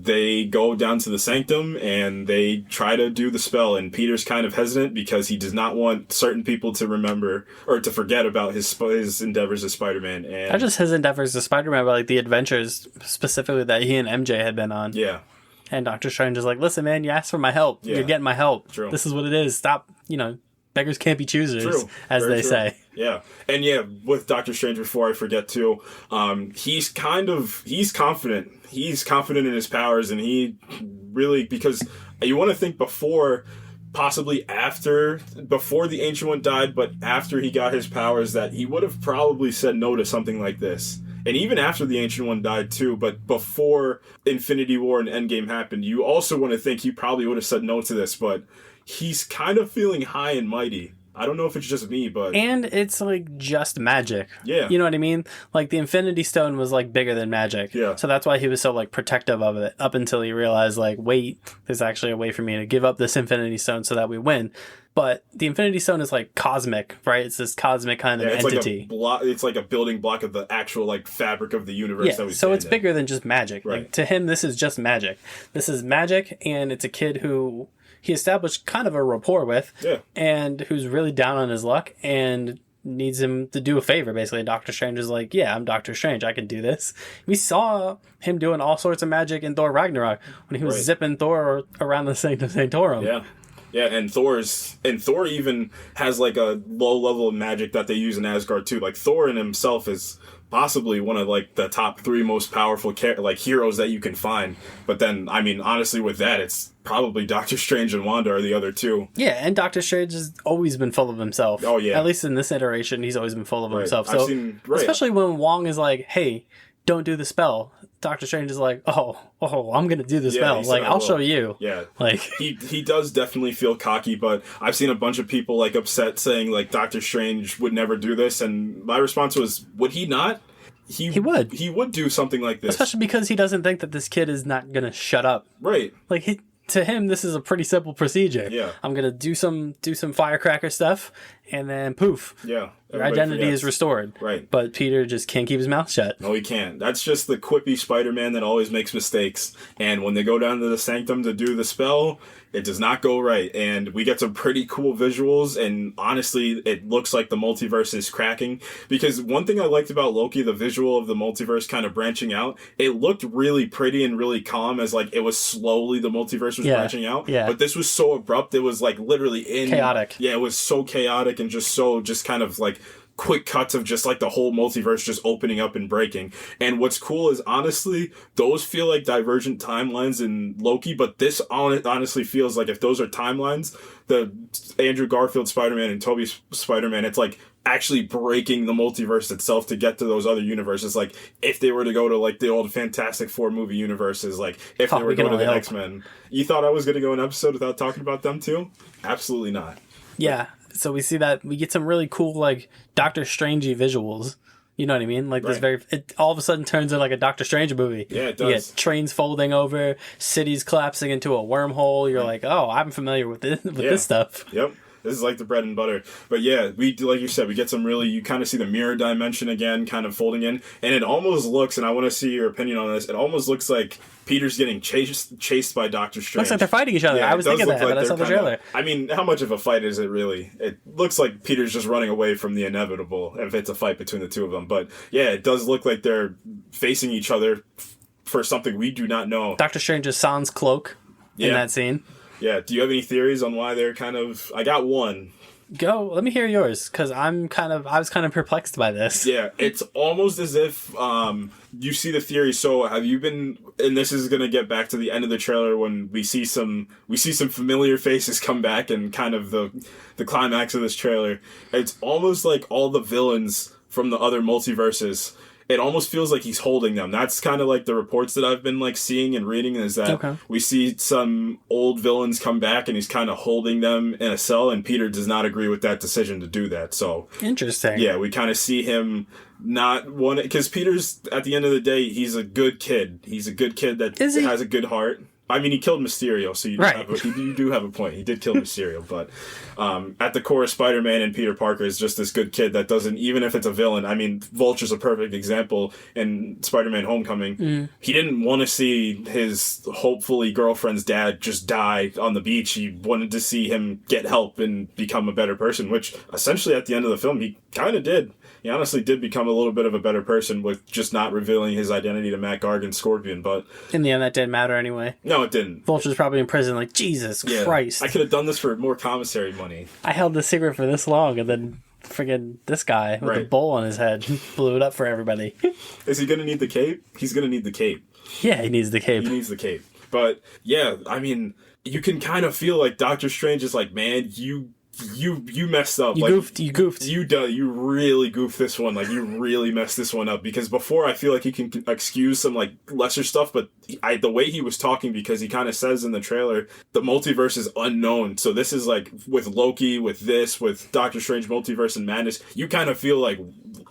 Speaker 2: they go down to the sanctum and they try to do the spell, and Peter's kind of hesitant because he does not want certain people to remember or to forget about his endeavors as Spider-Man. And
Speaker 1: not just his endeavors as Spider-Man, but like the adventures specifically that he and MJ had been on.
Speaker 2: Yeah.
Speaker 1: And Doctor Strange is like, listen, man, you asked for my help. Yeah. You're getting my help.
Speaker 2: True.
Speaker 1: This is what it is. Stop, beggars can't be choosers, as
Speaker 2: Very
Speaker 1: they
Speaker 2: true.
Speaker 1: say.
Speaker 2: Yeah. And yeah, with Doctor Strange, before I forget too, he's confident. He's confident in his powers, and he really, because you want to think before the Ancient One died, but after he got his powers, that he would have probably said no to something like this. And even after the Ancient One died too, but before Infinity War and Endgame happened, you also want to think he probably would have said no to this, but he's kind of feeling high and mighty. I don't know if it's just me, but...
Speaker 1: And it's, like, just magic.
Speaker 2: Yeah.
Speaker 1: You know what I mean? Like, the Infinity Stone was, like, bigger than magic.
Speaker 2: Yeah.
Speaker 1: So that's why he was so, like, protective of it, up until he realized, like, wait, there's actually a way for me to give up this Infinity Stone so that we win. But the Infinity Stone is, like, cosmic, right? It's this cosmic kind of entity.
Speaker 2: It's like a building block of the actual, like, fabric of the universe that we
Speaker 1: so it's
Speaker 2: in.
Speaker 1: Bigger than just magic.
Speaker 2: Right.
Speaker 1: Like, to him, this is just magic. This is magic, and it's a kid who... he established kind of a rapport with, and who's really down on his luck and needs him to do a favor, basically. Doctor Strange is like, yeah, I'm Doctor Strange, I can do this. We saw him doing all sorts of magic in Thor Ragnarok when he was zipping Thor around the Sanctum Sanctorum.
Speaker 2: Yeah, and Thor even has like a low level of magic that they use in Asgard too. Like Thor in himself is possibly one of like the top 3 most powerful heroes that you can find. But then, I mean, honestly, with that, it's probably Doctor Strange and Wanda are the other 2.
Speaker 1: Yeah, and Doctor Strange has always been full of himself.
Speaker 2: Oh, yeah.
Speaker 1: At least in this iteration, he's always been full of himself. So,
Speaker 2: right.
Speaker 1: Especially when Wong is like, hey, don't do the spell. Doctor Strange is like, oh, I'm going to do the spell. Like, I'll show you.
Speaker 2: Yeah.
Speaker 1: Like,
Speaker 2: he does definitely feel cocky, but I've seen a bunch of people, like, upset saying, like, Doctor Strange would never do this, and my response was, would he not? He would. He would do something like this.
Speaker 1: Especially because he doesn't think that this kid is not going to shut up.
Speaker 2: Right.
Speaker 1: Like, to him, this is a pretty simple procedure.
Speaker 2: Yeah.
Speaker 1: I'm going to do some firecracker stuff, and then poof.
Speaker 2: Yeah.
Speaker 1: Your identity is restored.
Speaker 2: Right.
Speaker 1: But Peter just can't keep his mouth shut.
Speaker 2: No, he can't. That's just the quippy Spider-Man that always makes mistakes. And when they go down to the sanctum to do the spell, it does not go right. And we get some pretty cool visuals, and honestly, it looks like the multiverse is cracking. Because one thing I liked about Loki, the visual of the multiverse kind of branching out, it looked really pretty and really calm as like it was slowly the multiverse was branching out.
Speaker 1: Yeah.
Speaker 2: But this was so abrupt, it was like literally
Speaker 1: chaotic.
Speaker 2: Yeah, it was so chaotic and just kind of like quick cuts of just like the whole multiverse just opening up and breaking. And what's cool is, honestly, those feel like divergent timelines in Loki, but this honestly feels like if those are timelines, the Andrew Garfield Spider-Man and Tobey Spider-Man, it's like actually breaking the multiverse itself to get to those other universes. Like if they were to go to like the old Fantastic Four movie universes, like if they were to go to the X-Men. You thought I was going to go an episode without talking about them too? Absolutely not.
Speaker 1: Yeah. So we see that we get some really cool, like, Doctor Strangey visuals. You know what I mean? Like, this it all of a sudden turns into like a Doctor Strange movie.
Speaker 2: Yeah, it does.
Speaker 1: You get trains folding over, cities collapsing into a wormhole. You're like, oh, I'm familiar with this stuff.
Speaker 2: Yep. This is like the bread and butter. But yeah, we, like you said, we get some really, you kind of see the mirror dimension again kind of folding in. And it almost looks, and I want to see your opinion on this, it almost looks like Peter's getting chased by Doctor Strange.
Speaker 1: Looks like they're fighting each other.
Speaker 2: Yeah,
Speaker 1: I was thinking that, but I saw the trailer.
Speaker 2: I mean, how much of a fight is it really? It looks like Peter's just running away from the inevitable if it's a fight between the two of them. But yeah, it does look like they're facing each other for something we do not know.
Speaker 1: Doctor Strange is Sans cloak in that scene.
Speaker 2: Yeah, do you have any theories on why they're kind of... I got one.
Speaker 1: Go, let me hear yours, because I was kind of perplexed by this.
Speaker 2: Yeah, it's almost as if you see the theory. So have you been... And this is going to get back to the end of the trailer when we see some familiar faces come back and kind of the climax of this trailer. It's almost like all the villains from the other multiverses... It almost feels like he's holding them. That's kind of like the reports that I've been like seeing and reading, is that we see some old villains come back and he's kind of holding them in a cell, and Peter does not agree with that decision to do that. So
Speaker 1: interesting.
Speaker 2: Yeah, we kind of see him not want, because Peter's, at the end of the day, he's a good kid. He's a good kid that has a good heart. I mean, he killed Mysterio, so you do have a point. He did kill Mysterio, but at the core, Spider-Man and Peter Parker is just this good kid that doesn't, even if it's a villain. I mean, Vulture's a perfect example in Spider-Man Homecoming. He didn't want to see his hopefully girlfriend's dad just die on the beach. He wanted to see him get help and become a better person, which essentially at the end of the film, he kind of did. He honestly did become a little bit of a better person with just not revealing his identity to Matt Gargan's Scorpion, but...
Speaker 1: In the end, that didn't matter anyway.
Speaker 2: No, it didn't.
Speaker 1: Vulture's probably in prison like, Jesus Christ.
Speaker 2: I could have done this for more commissary money.
Speaker 1: I held the secret for this long, and then friggin' this guy with a bowl on his head blew it up for everybody.
Speaker 2: Is he going to need the cape? He's going to need the cape.
Speaker 1: Yeah, he needs the cape.
Speaker 2: He needs the cape. But, yeah, I mean, you can kind of feel like Doctor Strange is like, man, you messed up.
Speaker 1: You goofed.
Speaker 2: You really goofed this one. Like, you really messed this one up. Because before, I feel like he can excuse some, like, lesser stuff, but the way he was talking, because he kind of says in the trailer, the multiverse is unknown. So this is, like, with Loki, with Doctor Strange Multiverse and Madness, you kind of feel like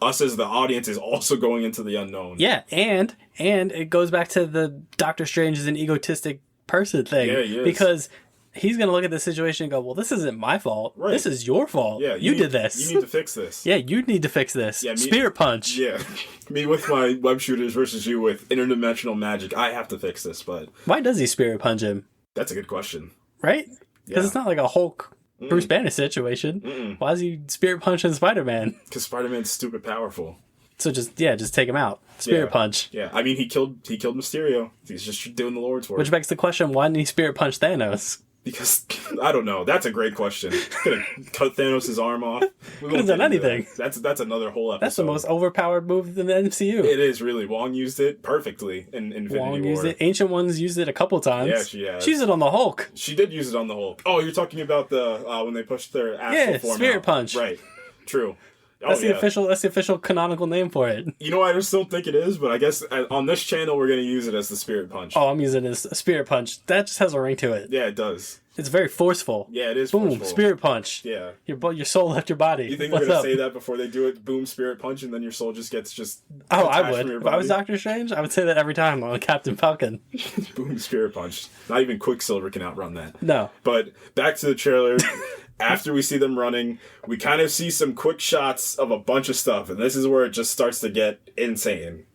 Speaker 2: us as the audience is also going into the unknown.
Speaker 1: Yeah, and it goes back to the Doctor Strange is an egotistic person thing.
Speaker 2: Yeah, he is.
Speaker 1: Because... he's going to look at the situation and go, well, this isn't my fault. Right. This is your fault. Yeah, you did this.
Speaker 2: You need to fix this.
Speaker 1: Yeah, you need to fix this. Yeah, Spirit punch.
Speaker 2: Yeah. Me with my web shooters versus you with interdimensional magic. I have to fix this, but...
Speaker 1: Why does he Spirit punch him?
Speaker 2: That's a good question.
Speaker 1: Right? Because it's not like a Hulk Bruce Banner situation. Why is he Spirit punching Spider-Man?
Speaker 2: Because Spider-Man's stupid powerful.
Speaker 1: So just take him out. Spirit punch.
Speaker 2: Yeah, I mean, he killed Mysterio. He's just doing the Lord's work.
Speaker 1: Which begs the question, why didn't he Spirit punch Thanos?
Speaker 2: Because, I don't know. That's a great question. Could have cut Thanos' arm off.
Speaker 1: Could have done anything.
Speaker 2: That's another whole episode.
Speaker 1: That's the most overpowered move in the MCU.
Speaker 2: It is, really. Wong used it perfectly in Infinity War.
Speaker 1: Wong used it. Ancient Ones used it a couple times.
Speaker 2: Yeah, she has.
Speaker 1: She used it on the Hulk.
Speaker 2: She did use it on the Hulk. Oh, you're talking about the when they pushed their astral form
Speaker 1: Spirit
Speaker 2: out.
Speaker 1: Punch.
Speaker 2: Right. True.
Speaker 1: That's the official canonical name for it.
Speaker 2: You know, I just don't think it is, but I guess on this channel we're going to use it as the Spirit Punch.
Speaker 1: Oh, I'm using it as a Spirit Punch. That just has a ring to it.
Speaker 2: Yeah, it does.
Speaker 1: It's very forceful.
Speaker 2: Yeah, it is
Speaker 1: Boom,
Speaker 2: forceful.
Speaker 1: Spirit Punch.
Speaker 2: Yeah.
Speaker 1: Your soul left your body.
Speaker 2: You think
Speaker 1: What's
Speaker 2: they're going
Speaker 1: up?
Speaker 2: to say that before they do it? Boom, Spirit Punch, and then your soul just gets
Speaker 1: Oh, I
Speaker 2: detached
Speaker 1: would.
Speaker 2: from your
Speaker 1: If I was
Speaker 2: body?
Speaker 1: Doctor Strange, I would say that every time on Captain Falcon.
Speaker 2: Boom, Spirit Punch. Not even Quicksilver can outrun that.
Speaker 1: No.
Speaker 2: But back to the trailer. After we see them running, we kind of see some quick shots of a bunch of stuff, and this is where it just starts to get insane.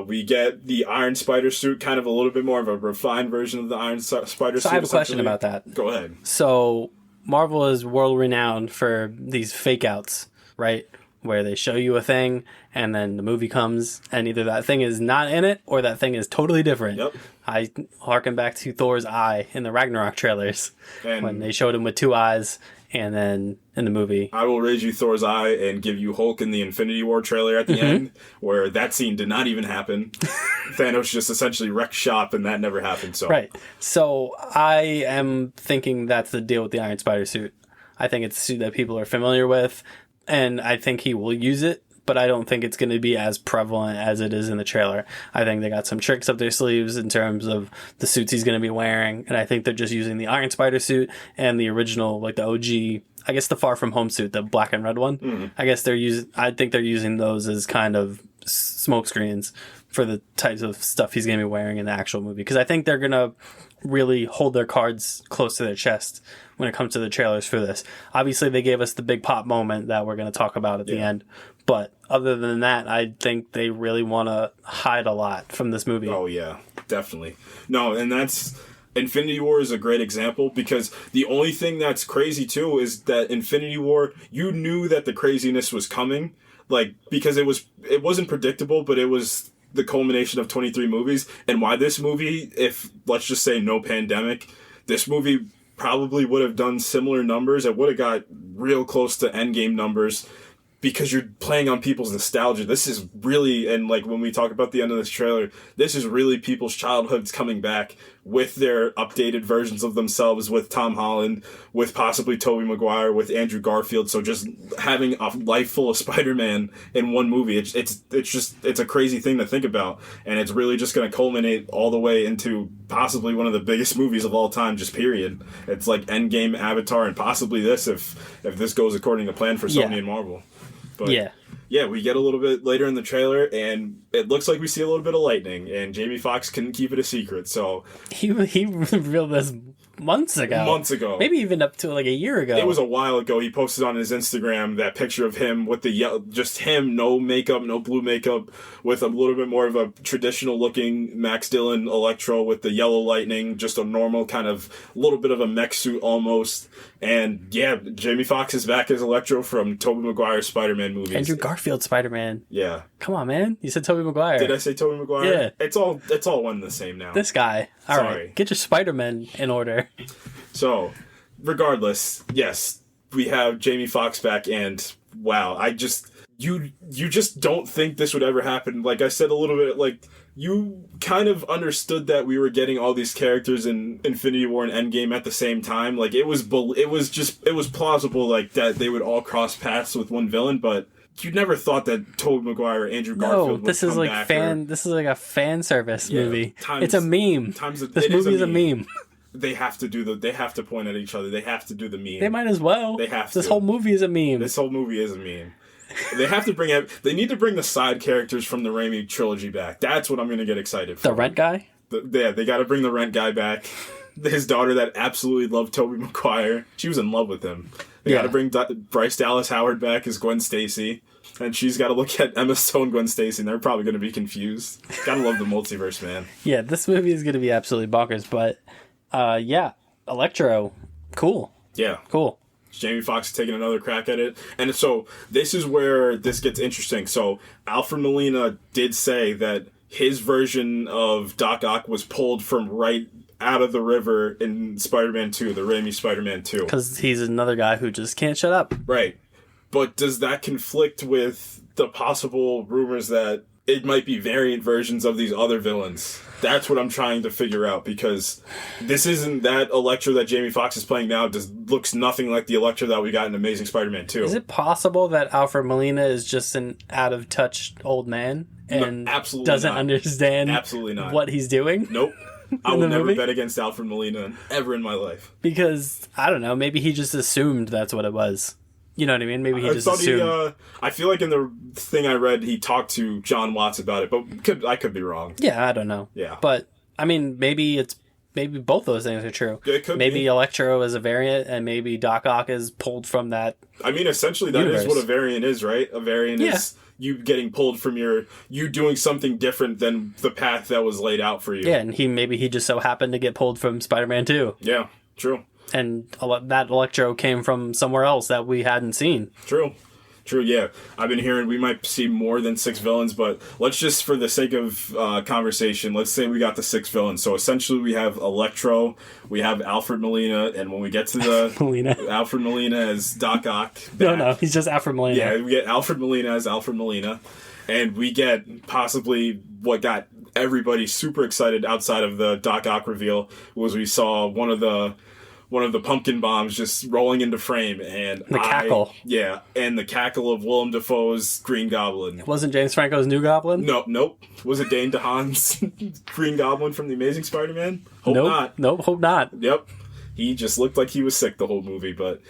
Speaker 2: We get the Iron Spider suit, kind of a little bit more of a refined version of the Iron Spider suit.
Speaker 1: So I have a question about that.
Speaker 2: Go ahead.
Speaker 1: So Marvel is world renowned for these fake outs, right? Where they show you a thing and then the movie comes and either that thing is not in it or that thing is totally different.
Speaker 2: Yep.
Speaker 1: I harken back to Thor's eye in the Ragnarok trailers
Speaker 2: And
Speaker 1: when they showed him with two eyes, and then in the movie.
Speaker 2: I will raise you Thor's eye and give you Hulk in the Infinity War trailer at the end, where that scene did not even happen. Thanos just essentially wrecked shop, and that never happened. So
Speaker 1: Right. So I am thinking that's the deal with the Iron Spider suit. I think it's a suit that people are familiar with, and I think he will use it, but I don't think it's going to be as prevalent as it is in the trailer. I think they got some tricks up their sleeves in terms of the suits he's going to be wearing, and I think they're just using the Iron Spider suit and the original, like the OG, I guess the Far From Home suit, the black and red one. Mm-hmm. I think they're using those as kind of smoke screens for the types of stuff he's going to be wearing in the actual movie, because I think they're going to really hold their cards close to their chest when it comes to the trailers for this. Obviously, they gave us the big pop moment that we're going to talk about at the end. But other than that, I think they really want to hide a lot from this movie.
Speaker 2: Oh, yeah, definitely. No, and that's... Infinity War is a great example, because the only thing that's crazy, too, is that Infinity War, you knew that the craziness was coming, like, because it wasn't predictable, but it was the culmination of 23 movies. And why this movie, if, let's just say, no pandemic, this movie probably would have done similar numbers. It would have got real close to Endgame numbers, because you're playing on people's nostalgia. This is really, and like when we talk about the end of this trailer, this is really people's childhoods coming back with their updated versions of themselves, with Tom Holland, with possibly Tobey Maguire, with Andrew Garfield. So just having a life full of Spider-Man in one movie, it's a crazy thing to think about. And it's really just going to culminate all the way into possibly one of the biggest movies of all time, just period. It's like Endgame, Avatar, and possibly this, if this goes according to plan for Sony and Marvel. But yeah, we get a little bit later in the trailer, and it looks like we see a little bit of lightning, and Jamie Foxx couldn't keep it a secret, so...
Speaker 1: He revealed this months ago. Maybe even up to like a year ago.
Speaker 2: It was a while ago. He posted on his Instagram that picture of him with just him, no makeup, no blue makeup, with a little bit more of a traditional looking Max Dillon Electro with the yellow lightning, just a normal kind of little bit of a mech suit almost. And yeah, Jamie Foxx is back as Electro from Tobey Maguire's Spider-Man movies.
Speaker 1: Andrew Garfield Spider-Man.
Speaker 2: Yeah.
Speaker 1: Come on, man. You said Tobey Maguire.
Speaker 2: Did I say Tobey Maguire?
Speaker 1: Yeah.
Speaker 2: It's all one and the same now.
Speaker 1: This guy. All right. Get your Spider-Man in order.
Speaker 2: So, regardless, yes, we have Jamie Foxx back, and wow, you just don't think this would ever happen. Like I said a little bit, like, you kind of understood that we were getting all these characters in Infinity War and Endgame at the same time. Like, it was plausible, like, that they would all cross paths with one villain, but you never thought that Tobey Maguire or Andrew Garfield would come back.
Speaker 1: This is like a fan service movie. It's a meme. This
Speaker 2: movie
Speaker 1: is a meme.
Speaker 2: They have to point at each other. They have to do the meme.
Speaker 1: They might as well.
Speaker 2: They have to.
Speaker 1: This whole movie is a meme.
Speaker 2: They need to bring the side characters from the Raimi trilogy back. That's what I'm going to get excited for.
Speaker 1: The Rent guy?
Speaker 2: They got to bring the Rent guy back. His daughter that absolutely loved Tobey Maguire. She was in love with him. They got to bring Bryce Dallas Howard back as Gwen Stacy. And she's got to look at Emma Stone, Gwen Stacy, and they're probably going to be confused. Gotta love the multiverse, man.
Speaker 1: Yeah, this movie is going to be absolutely bonkers. But, Electro, cool.
Speaker 2: Yeah.
Speaker 1: Cool.
Speaker 2: Jamie Foxx is taking another crack at it. And so this is where this gets interesting. So Alfred Molina did say that his version of Doc Ock was pulled from right out of the river in Spider-Man 2, the Raimi Spider-Man 2.
Speaker 1: Because he's another guy who just can't shut up.
Speaker 2: Right. But does that conflict with the possible rumors that it might be variant versions of these other villains? That's what I'm trying to figure out, because this isn't that Electro that Jamie Foxx is playing now. Looks nothing like the Electro that we got in Amazing Spider-Man 2.
Speaker 1: Is it possible that Alfred Molina is just an out-of-touch old man and
Speaker 2: absolutely
Speaker 1: doesn't
Speaker 2: not.
Speaker 1: understand
Speaker 2: Absolutely not.
Speaker 1: what he's doing?
Speaker 2: Nope. I will never
Speaker 1: movie?
Speaker 2: bet against Alfred Molina ever in my life.
Speaker 1: Because, I don't know, maybe he just assumed that's what it was. You know what I mean? Maybe he just assumed.
Speaker 2: I feel like in the thing I read, he talked to John Watts about it, but I could be wrong.
Speaker 1: Yeah, I don't know.
Speaker 2: Yeah.
Speaker 1: But, I mean, maybe both those things are true.
Speaker 2: It could
Speaker 1: maybe
Speaker 2: be.
Speaker 1: Electro is a variant, and maybe Doc Ock is pulled from that.
Speaker 2: I mean, essentially, that
Speaker 1: universe.
Speaker 2: is what a variant is, right? A variant is you getting pulled from you doing something different than the path that was laid out for you.
Speaker 1: Yeah, and he just so happened to get pulled from Spider-Man 2.
Speaker 2: Yeah, true.
Speaker 1: And that Electro came from somewhere else that we hadn't seen.
Speaker 2: True, yeah. I've been hearing we might see more than 6 villains, but let's just, for the sake of conversation, let's say we got the 6 villains. So essentially we have Electro, we have Alfred Molina, and when we get to the... Alfred Molina as Doc Ock.
Speaker 1: No, he's just Alfred Molina.
Speaker 2: Yeah, we get Alfred Molina as Alfred Molina, and we get possibly what got everybody super excited outside of the Doc Ock reveal was we saw one of the pumpkin bombs just rolling into frame, and
Speaker 1: the cackle.
Speaker 2: Yeah, and the cackle of Willem Dafoe's Green Goblin.
Speaker 1: It wasn't James Franco's New Goblin?
Speaker 2: Nope. Was it Dane DeHaan's Green Goblin from The Amazing Spider-Man? Hope not. Yep. He just looked like he was sick the whole movie, but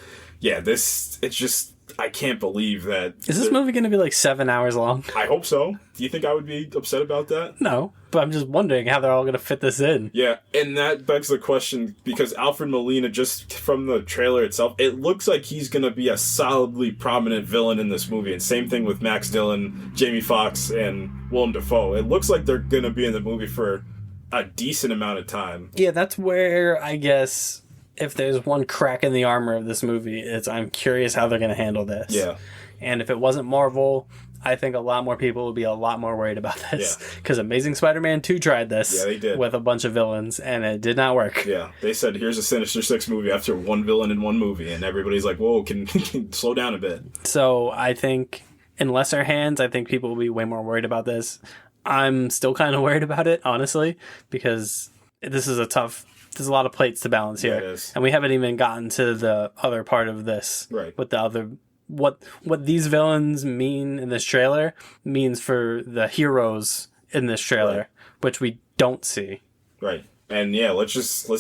Speaker 2: yeah, it's just... I can't believe that...
Speaker 1: Is this movie going to be like 7 hours long?
Speaker 2: I hope so. Do you think I would be upset about that?
Speaker 1: No, but I'm just wondering how they're all going to fit this in.
Speaker 2: Yeah, and that begs the question, because Alfred Molina, just from the trailer itself, it looks like he's going to be a solidly prominent villain in this movie. And same thing with Max Dillon, Jamie Foxx, and Willem Dafoe. It looks like they're going to be in the movie for a decent amount of time.
Speaker 1: Yeah, that's where, I guess... if there's one crack in the armor of this movie, it's I'm curious how they're going to handle this.
Speaker 2: Yeah.
Speaker 1: And if it wasn't Marvel, I think a lot more people would be a lot more worried about this. Because Amazing Spider-Man 2 tried this.
Speaker 2: Yeah, they did.
Speaker 1: With a bunch of villains, and it did not work.
Speaker 2: Yeah, they said, here's a Sinister Six movie after one villain in one movie, and everybody's like, whoa, can slow down a bit. So
Speaker 1: I think in lesser hands, I think people will be way more worried about this. I'm still kind of worried about it, honestly, because this is there's a lot of plates to balance here.
Speaker 2: Yeah, it is.
Speaker 1: And we haven't even gotten to the other part of this.
Speaker 2: Right.
Speaker 1: With the other... What these villains mean in this trailer means for the heroes in this trailer, right. Which we don't see.
Speaker 2: Right. And yeah, let's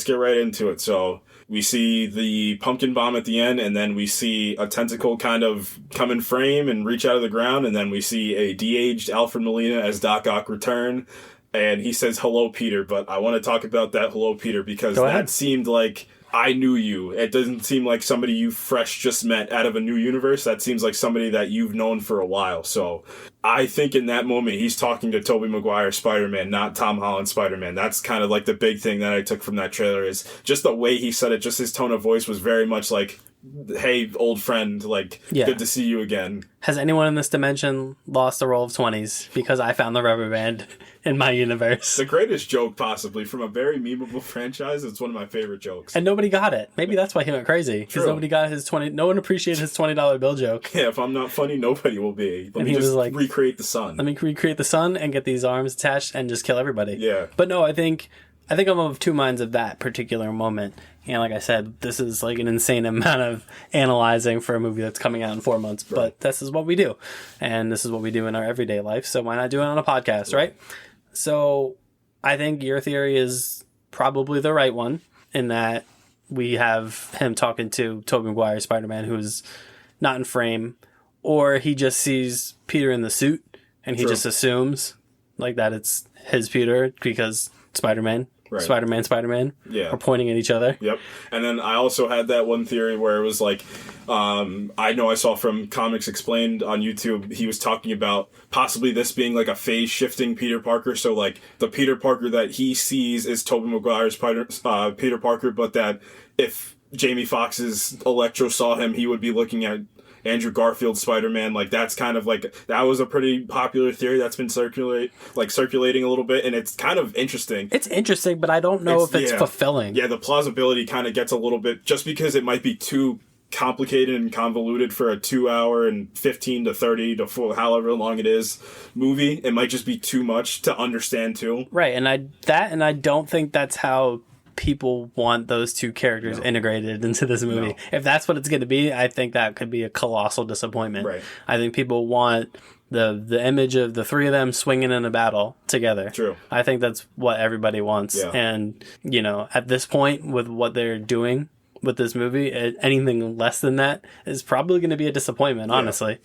Speaker 2: get right into it. So we see the pumpkin bomb at the end, and then we see a tentacle kind of come in frame and reach out of the ground, and then we see a de-aged Alfred Molina as Doc Ock return. And he says, hello, Peter, but I want to talk about that hello, Peter, because that seemed like I knew you. It doesn't seem like somebody you fresh just met out of a new universe. That seems like somebody that you've known for a while. So I think in that moment, he's talking to Tobey Maguire Spider-Man, not Tom Holland Spider-Man. That's kind of like the big thing that I took from that trailer is just the way he said it, just his tone of voice was very much like, hey, old friend, like, good to see you again.
Speaker 1: Has anyone in this dimension lost a roll of 20s? Because I found the rubber band in my universe.
Speaker 2: The greatest joke, possibly, from a very memeable franchise. It's one of my favorite jokes.
Speaker 1: And nobody got it. Maybe that's why he went crazy. Because nobody got his no one appreciated his $20 bill joke.
Speaker 2: Yeah, if I'm not funny, nobody will be. Let me just like, recreate the sun.
Speaker 1: Let me recreate the sun and get these arms attached and just kill everybody.
Speaker 2: Yeah.
Speaker 1: But no, I think I'm of two minds of that particular moment. And like I said, this is like an insane amount of analyzing for a movie that's coming out in 4 months. Right. But this is what we do. And this is what we do in our everyday life. So why not do it on a podcast, right? So I think your theory is probably the right one in that we have him talking to Tobey Maguire Spider-Man who's not in frame, or he just sees Peter in the suit and he just assumes like that it's his Peter because Spider-Man. Right. Spider-Man are pointing at each other.
Speaker 2: Yep. And then I also had that one theory where it was like, I know I saw from Comics Explained on YouTube, he was talking about possibly this being like a phase-shifting Peter Parker. So like the Peter Parker that he sees is Tobey Maguire's Peter Parker, but that if Jamie Foxx's Electro saw him, he would be looking at Andrew Garfield Spider-Man. Like, that's kind of like, that was a pretty popular theory that's been circulating a little bit, and it's kind of interesting.
Speaker 1: It's interesting, but I don't know if it's fulfilling.
Speaker 2: Yeah, the plausibility kind of gets a little bit, just because it might be too complicated and convoluted for a 2 hour and 15 to 30 to 4, however long it is, movie. It might just be too much to understand too.
Speaker 1: Right, and I don't think that's how people want those two characters integrated into this movie. No. If that's what it's going to be, I think that could be a colossal disappointment.
Speaker 2: Right.
Speaker 1: I think people want the image of the three of them swinging in a battle together.
Speaker 2: True.
Speaker 1: I think that's what everybody wants.
Speaker 2: Yeah.
Speaker 1: And, you know, at this point with what they're doing with this movie, anything less than that is probably going to be a disappointment, honestly.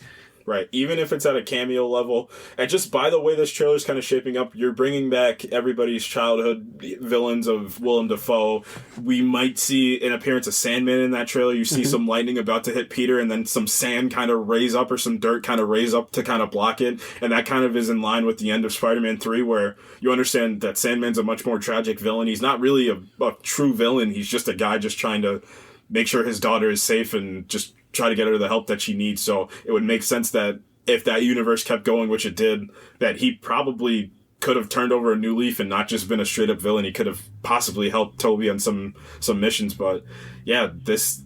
Speaker 2: Right. Even if it's at a cameo level. And just by the way this trailer's kind of shaping up, you're bringing back everybody's childhood villains of Willem Dafoe. We might see an appearance of Sandman in that trailer. You see some lightning about to hit Peter, and then some sand kind of raise up, or some dirt kind of raise up to kind of block it. And that kind of is in line with the end of Spider-Man 3, where you understand that Sandman's a much more tragic villain. He's not really a true villain. He's just a guy just trying to make sure his daughter is safe and just try to get her the help that she needs. So it would make sense that if that universe kept going, which it did, that he probably could have turned over a new leaf and not just been a straight up villain. He could have possibly helped Toby on some missions. But yeah, this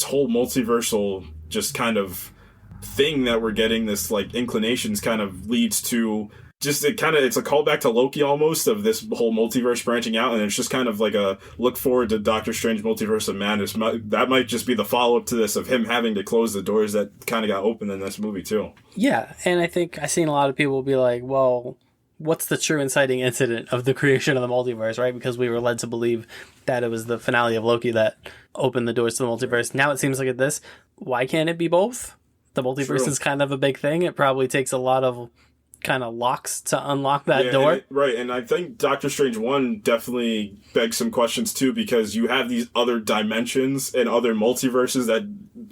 Speaker 2: whole multiversal just kind of thing that we're getting, this like inclinations, kind of leads to just it's a callback to Loki almost, of this whole multiverse branching out, and it's just kind of like a look forward to Doctor Strange Multiverse of Madness. That might just be the follow-up to this, of him having to close the doors that kind of got opened in this movie too.
Speaker 1: Yeah, and I think I've seen a lot of people be like, well, what's the true inciting incident of the creation of the multiverse, right? Because we were led to believe that it was the finale of Loki that opened the doors to the multiverse. Now it seems like this. Why can't it be both? The multiverse is kind of a big thing. It probably takes a lot of kind of locks to unlock that door.
Speaker 2: And I think Doctor Strange 1 definitely begs some questions too, because you have these other dimensions and other multiverses that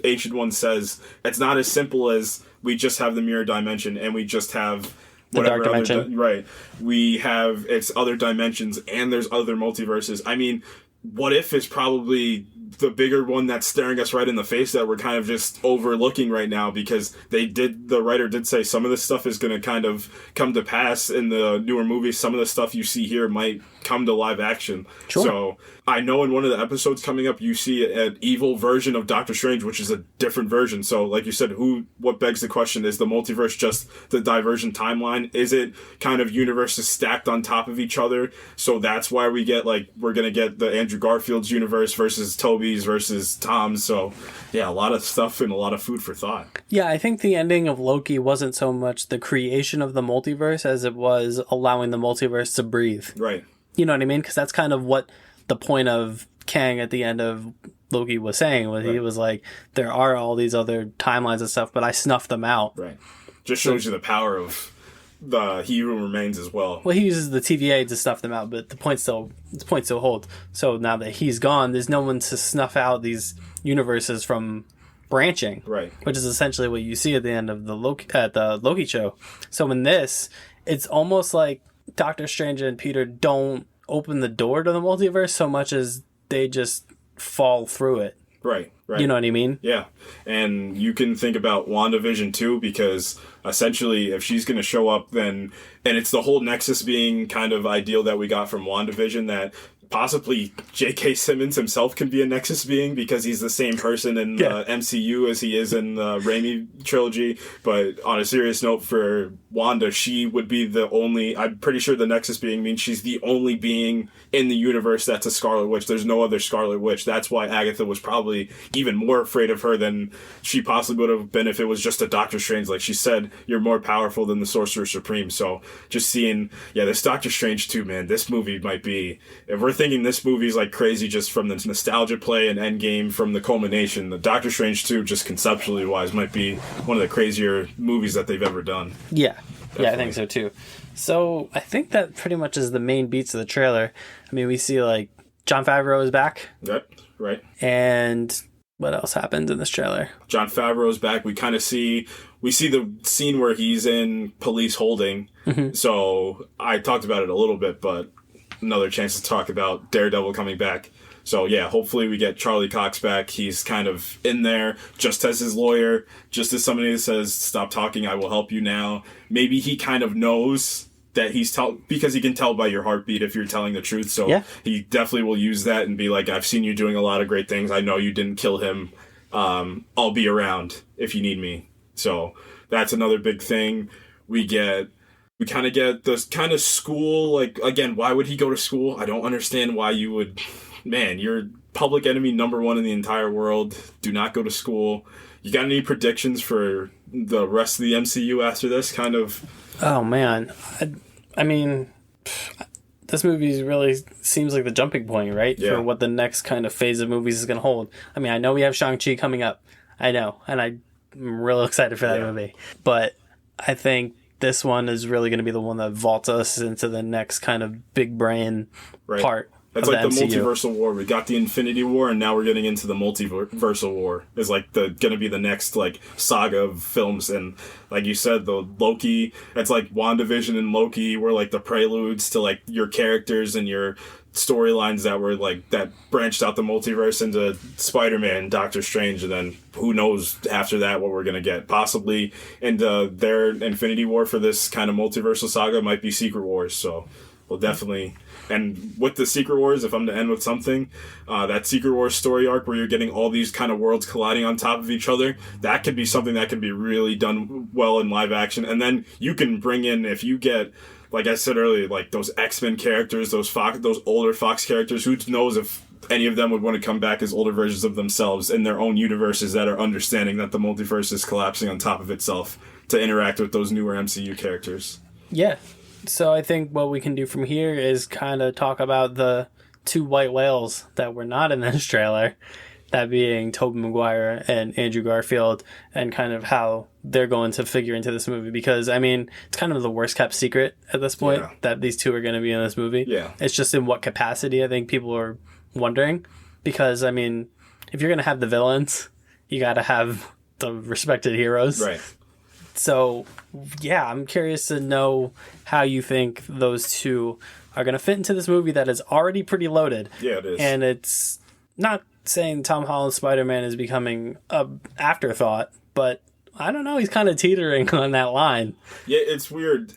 Speaker 2: Ancient One says it's not as simple as we just have the mirror dimension and we just have whatever
Speaker 1: the dark dimension.
Speaker 2: We have its other dimensions and there's other multiverses. I mean, what if is probably the bigger one that's staring us right in the face that we're kind of just overlooking right now, because the writer did say some of this stuff is going to kind of come to pass in the newer movies. Some of the stuff you see here might come to live action.
Speaker 1: Sure.
Speaker 2: So I know in one of the episodes coming up, you see an evil version of Doctor Strange, which is a different version. So like you said, what begs the question, is the multiverse just the divergent timeline? Is it kind of universes stacked on top of each other? So that's why we're going to get the Andrew Garfield's universe versus Toby's versus Tom's. So yeah, a lot of stuff and a lot of food for thought.
Speaker 1: Yeah, I think the ending of Loki wasn't so much the creation of the multiverse as it was allowing the multiverse to breathe.
Speaker 2: Right.
Speaker 1: You know what I mean? Because that's kind of what the point of Kang at the end of Loki was saying. He was like, there are all these other timelines and stuff, but I snuffed them out.
Speaker 2: Right. Just shows you the power of the He Who Remains as well.
Speaker 1: Well, he uses the TVA to snuff them out, but the point still holds. So now that he's gone, there's no one to snuff out these universes from branching.
Speaker 2: Right.
Speaker 1: Which is essentially what you see at the end of the Loki show. So in this, it's almost like Doctor Strange and Peter don't open the door to the multiverse so much as they just fall through it.
Speaker 2: Right.
Speaker 1: You know what I mean?
Speaker 2: Yeah. And you can think about WandaVision too, because essentially if she's going to show up, then, and it's the whole Nexus being kind of ideal that we got from WandaVision, that possibly J.K. Simmons himself can be a Nexus being, because he's the same person in the MCU as he is in the Raimi trilogy. But on a serious note, for Wanda, she would be the only, I'm pretty sure the Nexus being means she's the only being in the universe that's a Scarlet Witch. There's no other Scarlet Witch. That's why Agatha was probably even more afraid of her than she possibly would have been if it was just a Doctor Strange. Like she said, you're more powerful than the Sorcerer Supreme. So just seeing, this Doctor Strange 2, man, this movie might be, if we're thinking this movie's like crazy just from the nostalgia play and Endgame from the culmination, the Doctor Strange 2, just conceptually wise, might be one of the crazier movies that they've ever done.
Speaker 1: Yeah. Definitely. Yeah, I think so too. So I think that pretty much is the main beats of the trailer. I mean, we see like Jon Favreau is back.
Speaker 2: Yep, right.
Speaker 1: And what else happens in this trailer?
Speaker 2: Jon Favreau's back. We see the scene where he's in police holding. Mm-hmm. So I talked about it a little bit, but another chance to talk about Daredevil coming back. So yeah, hopefully we get Charlie Cox back. He's kind of in there just as his lawyer, just as somebody that says, stop talking, I will help you now. Maybe he kind of knows that because he can tell by your heartbeat if you're telling the truth. So yeah, he definitely will use that and be like, I've seen you doing a lot of great things. I know you didn't kill him. I'll be around if you need me. So that's another big thing. We kind of get this kind of school, like, again, why would he go to school? I don't understand why you would. Man, you're public enemy number one in the entire world. Do not go to school. You got any predictions for the rest of the MCU after this? Kind of.
Speaker 1: Oh, man. I mean, this movie really seems like the jumping point, right? Yeah. For what the next kind of phase of movies is going to hold. I mean, I know we have Shang-Chi coming up. I know. And I'm real excited for that movie. But I think this one is really going to be the one that vaults us into the next kind of big brain part.
Speaker 2: It's like the multiversal war. We got the Infinity War, and now we're getting into the multiversal war. Is like going to be the next like saga of films, and like you said, the Loki. It's like WandaVision and Loki were like the preludes to like your characters and your storylines that were like that branched out the multiverse into Spider-Man, Doctor Strange, and then who knows after that what we're gonna get. Possibly, and their Infinity War for this kind of multiversal saga might be Secret Wars. So we'll definitely. And with the Secret Wars, if I'm to end with something, that Secret Wars story arc where you're getting all these kind of worlds colliding on top of each other, that could be something that could be really done well in live action. And then you can bring in, if you get, like I said earlier, like those X-Men characters, those older Fox characters, who knows if any of them would want to come back as older versions of themselves in their own universes that are understanding that the multiverse is collapsing on top of itself to interact with those newer MCU characters.
Speaker 1: Yeah. So I think what we can do from here is kind of talk about the two white whales that were not in this trailer, that being Tobey Maguire and Andrew Garfield, and kind of how they're going to figure into this movie. Because, I mean, it's kind of the worst kept secret at this point that these two are going to be in this movie.
Speaker 2: Yeah.
Speaker 1: It's just in what capacity, I think people are wondering. Because, I mean, if you're going to have the villains, you got to have the respected heroes.
Speaker 2: Right.
Speaker 1: So, yeah, I'm curious to know how you think those two are going to fit into this movie that is already pretty loaded.
Speaker 2: Yeah, it is.
Speaker 1: And it's not saying Tom Holland's Spider-Man is becoming an afterthought, but I don't know, he's kind of teetering on that line.
Speaker 2: Yeah, it's weird.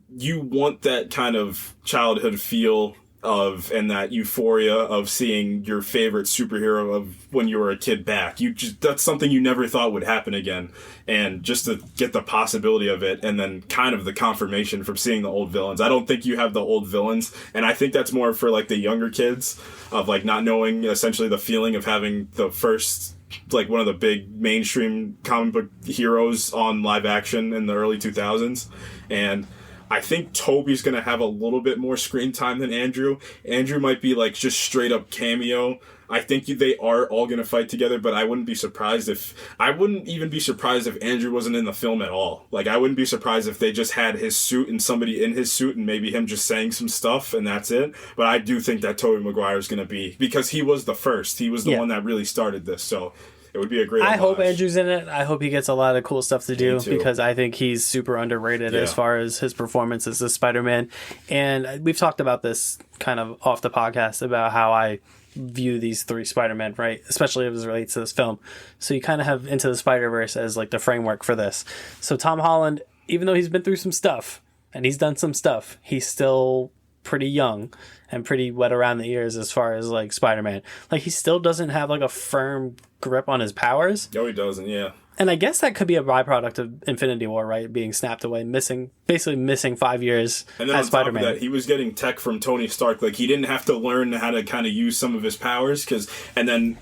Speaker 2: You want that kind of childhood feel of, and that euphoria of seeing your favorite superhero of when you were a kid back. That's something you never thought would happen again. And just to get the possibility of it, and then kind of the confirmation from seeing the old villains. I don't think you have the old villains, and I think that's more for like the younger kids, of like not knowing essentially the feeling of having the first, like one of the big mainstream comic book heroes on live action in the early 2000s. And I think Toby's going to have a little bit more screen time than Andrew. Andrew might be like just straight up cameo. I think they are all going to fight together, but I wouldn't even be surprised if Andrew wasn't in the film at all. Like, I wouldn't be surprised if they just had his suit and somebody in his suit and maybe him just saying some stuff and that's it. But I do think that Tobey Maguire is going to be, because he was the first. He was the one that really started this. So it would be a great homage.
Speaker 1: I hope Andrew's in it. I hope he gets a lot of cool stuff to do, because I think he's super underrated as far as his performance as the Spider-Man. And we've talked about this kind of off the podcast about how I view these three Spider-Men, right? Especially as it relates to this film. So you kind of have Into the Spider-Verse as like the framework for this. So Tom Holland, even though he's been through some stuff and he's done some stuff, he's still pretty young and pretty wet around the ears as far as like Spider-Man. Like, he still doesn't have like a firm grip on his powers.
Speaker 2: No, he doesn't, yeah.
Speaker 1: And I guess that could be a byproduct of Infinity War, right? Being snapped away, basically missing 5 years
Speaker 2: and then
Speaker 1: as Spider-Man.
Speaker 2: That, he was getting tech from Tony Stark. Like, he didn't have to learn how to kind of use some of his powers. And then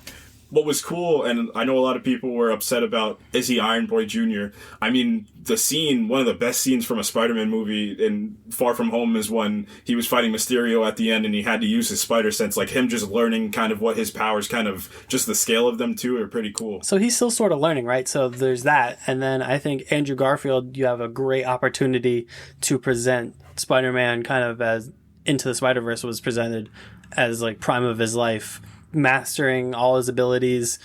Speaker 2: what was cool, and I know a lot of people were upset about, is he Iron Boy Jr.? I mean, the scene, one of the best scenes from a Spider-Man movie in Far From Home, is when he was fighting Mysterio at the end and he had to use his spider sense. Like, him just learning kind of what his powers, kind of just the scale of them too, are pretty cool.
Speaker 1: So he's still sort of learning, right? So there's that. And then I think Andrew Garfield, you have a great opportunity to present Spider-Man kind of as Into the Spider-Verse was presented, as like prime of his life, mastering all his abilities.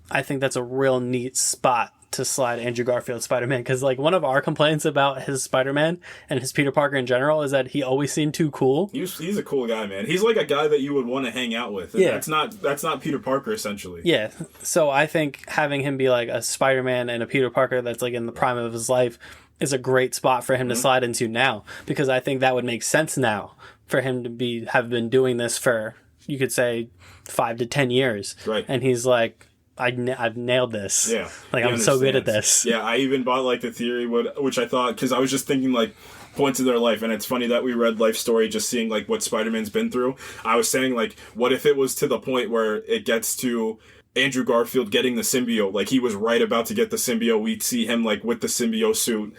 Speaker 1: I think that's a real neat spot to slide Andrew Garfield's Spider-Man, because like one of our complaints about his Spider-Man and his Peter Parker in general is that he always seemed too cool.
Speaker 2: He's a cool guy, man. He's like a guy that you would want to hang out with. And
Speaker 1: Yeah.
Speaker 2: That's not Peter Parker, essentially.
Speaker 1: Yeah, so I think having him be like a Spider-Man and a Peter Parker that's like in the prime of his life is a great spot for him to slide into now, because I think that would make sense now for him to have been doing this for, you could say, 5 to 10 years.
Speaker 2: Right.
Speaker 1: And he's like, I've nailed this.
Speaker 2: Yeah.
Speaker 1: Like, I'm so good at this.
Speaker 2: Yeah, I even bought like the theory, which I thought, because I was just thinking like points in their life, and it's funny that we read Life Story just seeing like what Spider-Man's been through. I was saying like, what if it was to the point where it gets to Andrew Garfield getting the symbiote, like he was right about to get the symbiote. We'd see him like with the symbiote suit.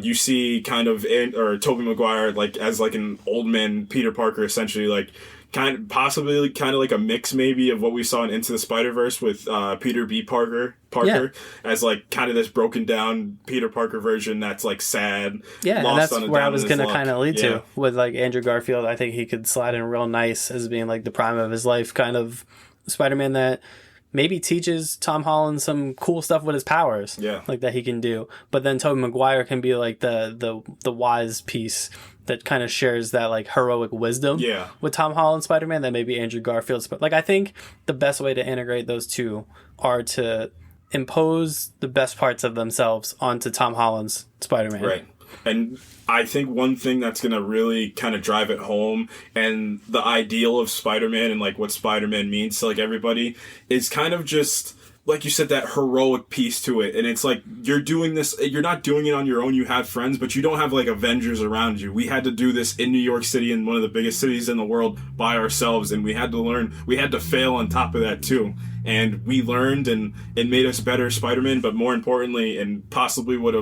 Speaker 2: You see kind of, or Tobey Maguire like as like an old man Peter Parker, essentially like possibly like a mix maybe of what we saw in Into the Spider-Verse with Peter B. Parker as like kind of this broken down Peter Parker version that's like sad.
Speaker 1: Yeah, and that's where I was going to kind of lead to with like Andrew Garfield. I think he could slide in real nice as being like the prime of his life kind of Spider-Man that maybe teaches Tom Holland some cool stuff with his powers, like that he can do. But then Tobey Maguire can be like the wise piece that kind of shares that like heroic wisdom with Tom Holland Spider-Man that maybe Andrew Garfield's. Like I think the best way to integrate those two are to impose the best parts of themselves onto Tom Holland's Spider-Man.
Speaker 2: Right. And I think one thing that's going to really kind of drive it home, and the ideal of Spider-Man and like what Spider-Man means to like everybody, is kind of just, like you said, that heroic piece to it. And it's like, you're doing this, you're not doing it on your own. You have friends, but you don't have like Avengers around you. We had to do this in New York City, in one of the biggest cities in the world, by ourselves. And we had to learn, we had to fail on top of that too. And we learned, and it made us better Spider-Man. But more importantly, and possibly what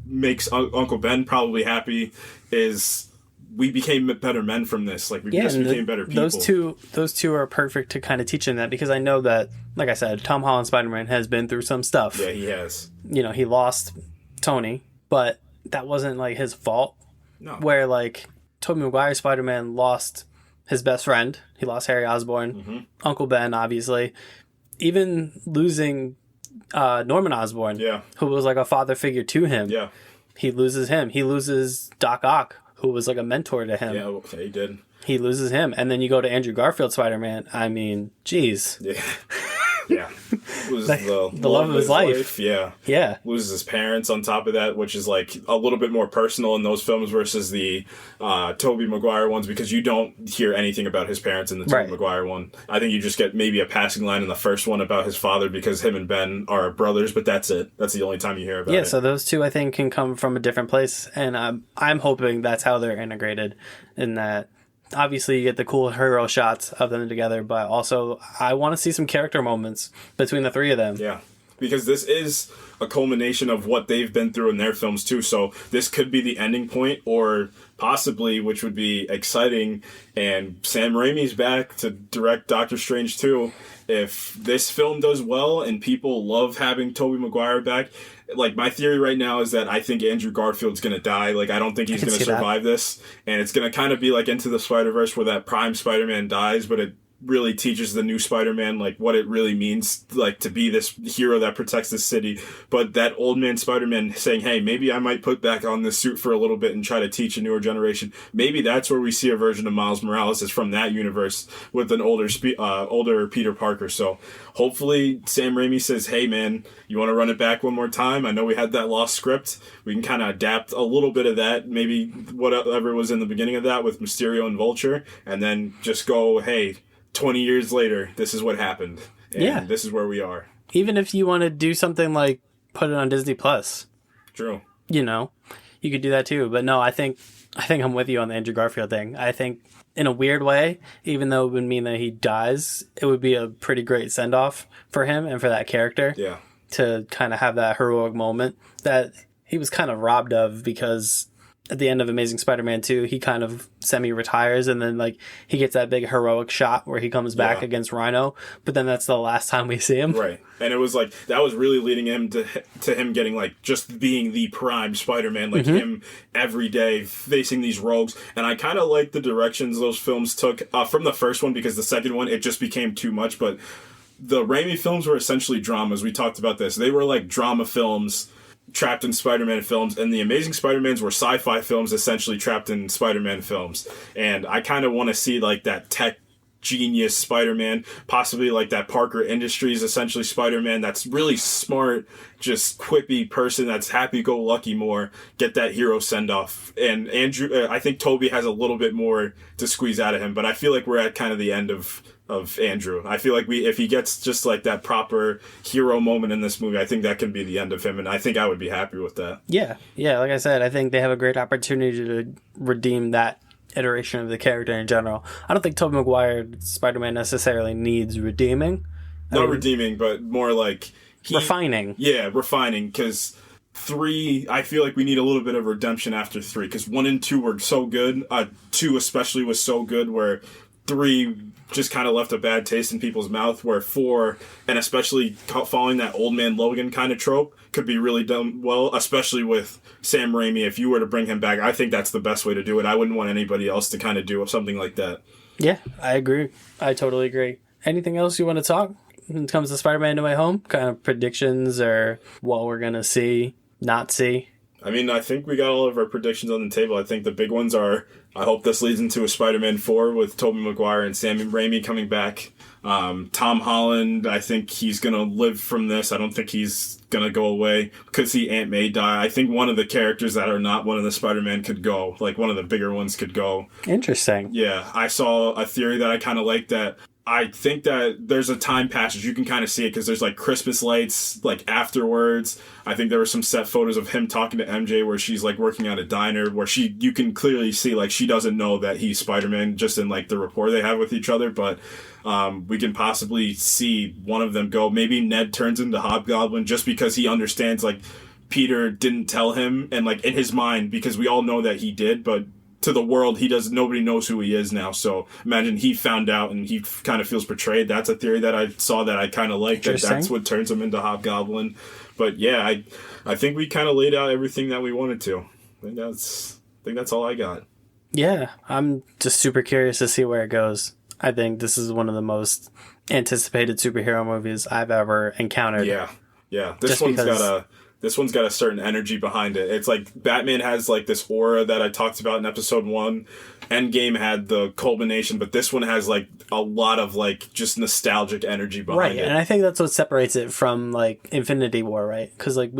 Speaker 2: makes Uncle Ben probably happy, is we became better men from this. Like, we just became better people.
Speaker 1: Those two are perfect to kind of teach him that, because I know that, like I said, Tom Holland Spider-Man has been through some stuff.
Speaker 2: Yeah, he has.
Speaker 1: You know, he lost Tony, but that wasn't like his fault.
Speaker 2: No.
Speaker 1: Where like Tobey Maguire Spider-Man lost his best friend. He lost Harry Osborn, Uncle Ben, obviously. Even losing Norman Osborn, who was like a father figure to him.
Speaker 2: Yeah.
Speaker 1: He loses him. He loses Doc Ock, who was like a mentor to him.
Speaker 2: Yeah, okay, he did.
Speaker 1: He loses him. And then you go to Andrew Garfield Spider-Man. I mean, geez.
Speaker 2: Yeah. Yeah. Loses
Speaker 1: Like,
Speaker 2: the
Speaker 1: love of his life.
Speaker 2: Yeah.
Speaker 1: Yeah.
Speaker 2: Loses his parents on top of that, which is like a little bit more personal in those films versus the Tobey Maguire ones, because you don't hear anything about his parents in the Tobey Maguire one. I think you just get maybe a passing line in the first one about his father, because him and Ben are brothers, but that's it. That's the only time you hear about it.
Speaker 1: Yeah, so those two I think can come from a different place, and I'm hoping that's how they're integrated, in that obviously you get the cool hero shots of them together, but also I want to see some character moments between the three of them.
Speaker 2: Yeah, because this is a culmination of what they've been through in their films too, so this could be the ending point, or possibly, which would be exciting, and Sam Raimi's back to direct Doctor Strange 2. If this film does well and people love having Tobey Maguire back, like, my theory right now is that I think Andrew Garfield's going to die. Like, I don't think he's going to survive this. And it's going to kind of be like Into the Spider-Verse, where that prime Spider-Man dies, but it really teaches the new Spider-Man, like, what it really means, like, to be this hero that protects the city. But that old man Spider-Man saying, hey, maybe I might put back on this suit for a little bit and try to teach a newer generation. Maybe that's where we see a version of Miles Morales, is from that universe with an older Peter Parker. So hopefully Sam Raimi says, hey, man, you want to run it back one more time? I know we had that lost script. We can kind of adapt a little bit of that, maybe whatever was in the beginning of that with Mysterio and Vulture, and then just go, hey, 20 years later, this is what happened. And this is where we are.
Speaker 1: Even if you want to do something like put it on Disney Plus.
Speaker 2: True.
Speaker 1: You know, you could do that too. But no, I think I'm with you on the Andrew Garfield thing. I think in a weird way, even though it would mean that he dies, it would be a pretty great send-off for him and for that character.
Speaker 2: Yeah.
Speaker 1: To kind of have that heroic moment that he was kind of robbed of, because at the end of Amazing Spider-Man 2, he kind of semi-retires, and then like he gets that big heroic shot where he comes back against Rhino, but then that's the last time we see him.
Speaker 2: Right. And it was like, that was really leading him to him getting like just being the prime Spider-Man, like him every day facing these rogues. And I kind of like the directions those films took from the first one, because the second one, it just became too much. But the Raimi films were essentially dramas. We talked about this. They were like drama films trapped in Spider-Man films, and the Amazing Spider-Mans were sci-fi films essentially trapped in Spider-Man films. And I kind of want to see like that tech genius Spider-Man, possibly like that Parker Industries essentially Spider-Man that's really smart, just quippy person that's happy-go-lucky more, get that hero send-off. And Andrew, I think Toby has a little bit more to squeeze out of him, but I feel like we're at kind of the end of Andrew. I feel like if he gets just like that proper hero moment in this movie, I think that can be the end of him, and I think I would be happy with that.
Speaker 1: Yeah, like I said, I think they have a great opportunity to redeem that iteration of the character in general. I don't think Tobey Maguire's Spider-Man necessarily needs redeeming.
Speaker 2: Not redeeming, but more like...
Speaker 1: refining.
Speaker 2: Yeah, refining, because 3, I feel like we need a little bit of redemption after 3, because 1 and 2 were so good. 2 especially was so good, where 3 just kind of left a bad taste in people's mouth, where 4, and especially following that Old Man Logan kind of trope, could be really done well, especially with Sam Raimi. If you were to bring him back, I think that's the best way to do it. I wouldn't want anybody else to kind of do something like that.
Speaker 1: Yeah, I agree. I totally agree. Anything else you want to talk when it comes to Spider-Man No Way Home? Kind of predictions or what we're going to see, not see?
Speaker 2: I mean, I think we got all of our predictions on the table. I think the big ones are, I hope this leads into a Spider-Man 4 with Tobey Maguire and Sam Raimi coming back. Tom Holland, I think he's going to live from this. I don't think he's going to go away. Could see Aunt May die. I think one of the characters that are not one of the Spider-Man could go. Like, one of the bigger ones could go.
Speaker 1: Interesting.
Speaker 2: Yeah, I saw a theory that I kind of like that. I think that there's a time passage. You can kind of see it because there's like Christmas lights like afterwards. I think there were some set photos of him talking to MJ where she's like working at a diner where you can clearly see like she doesn't know that he's Spider-Man just in like the rapport they have with each other. But we can possibly see one of them go. Maybe Ned turns into Hobgoblin just because he understands like Peter didn't tell him, and like in his mind, because we all know that he did, but to the world, nobody knows who he is now. So imagine he found out and he kind of feels betrayed. That's a theory that I saw that I kind of like, that's what turns him into Hobgoblin. But yeah, I think we kind of laid out everything that we wanted to. I think that's all I got.
Speaker 1: Yeah, I'm just super curious to see where it goes. I think this is one of the most anticipated superhero movies I've ever encountered.
Speaker 2: Yeah. This one's got a certain energy behind it. It's like Batman has like this aura that I talked about in episode 1. Endgame had the culmination, but this one has like a lot of like just nostalgic energy behind it.
Speaker 1: Right, and I think that's what separates it from like Infinity War, right? Because like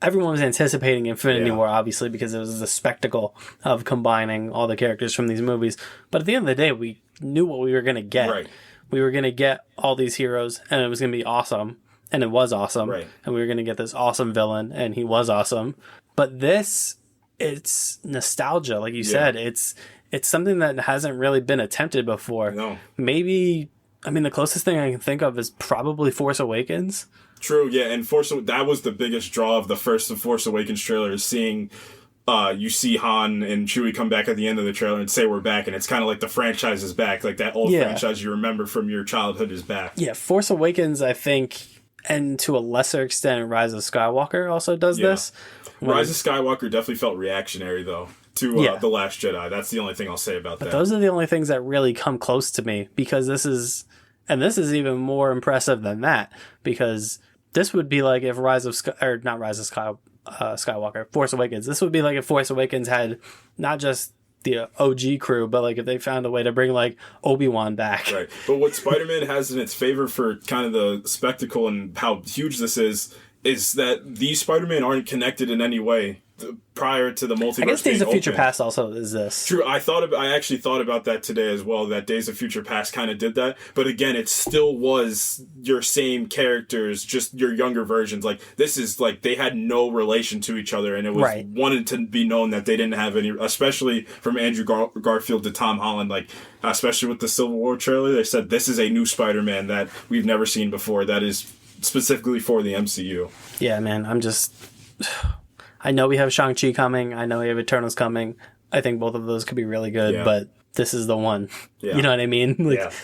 Speaker 1: everyone was anticipating Infinity War, obviously, because it was the spectacle of combining all the characters from these movies. But at the end of the day, we knew what we were going to get.
Speaker 2: Right.
Speaker 1: We were going to get all these heroes, and it was going to be awesome. And it was awesome.
Speaker 2: Right.
Speaker 1: And we were going to get this awesome villain, and he was awesome. But this, it's nostalgia, like you said. It's something that hasn't really been attempted before.
Speaker 2: No.
Speaker 1: Maybe, I mean, the closest thing I can think of is probably Force Awakens.
Speaker 2: True, yeah, and that was the biggest draw of the first Force Awakens trailer, is seeing you see Han and Chewie come back at the end of the trailer and say we're back, and it's kind of like the franchise is back, like that old franchise you remember from your childhood is back.
Speaker 1: Yeah, Force Awakens, I think, and to a lesser extent, Rise of Skywalker also does this.
Speaker 2: Rise of Skywalker definitely felt reactionary, though, to The Last Jedi. That's the only thing I'll say about that.
Speaker 1: Those are the only things that really come close to me, because this is even more impressive than that, because this would be like if Skywalker, Force Awakens. This would be like if Force Awakens had not just the OG crew, but like if they found a way to bring like Obi-Wan back.
Speaker 2: Right. But what Spider-Man has in its favor for kind of the spectacle and how huge this is that these Spider-Man aren't connected in any way prior to the multiverse. I guess
Speaker 1: Days of Future Past also is this.
Speaker 2: True. I actually thought about that today as well, that Days of Future Past kind of did that. But again, it still was your same characters, just your younger versions. Like, this is like, they had no relation to each other, and it was wanted to be known that they didn't have any, especially from Andrew Garfield to Tom Holland, like, especially with the Civil War trailer, they said this is a new Spider-Man that we've never seen before, that is specifically for the MCU.
Speaker 1: Yeah, man, I know we have Shang-Chi coming. I know we have Eternals coming. I think both of those could be really good, but this is the one. Yeah. You know what I mean?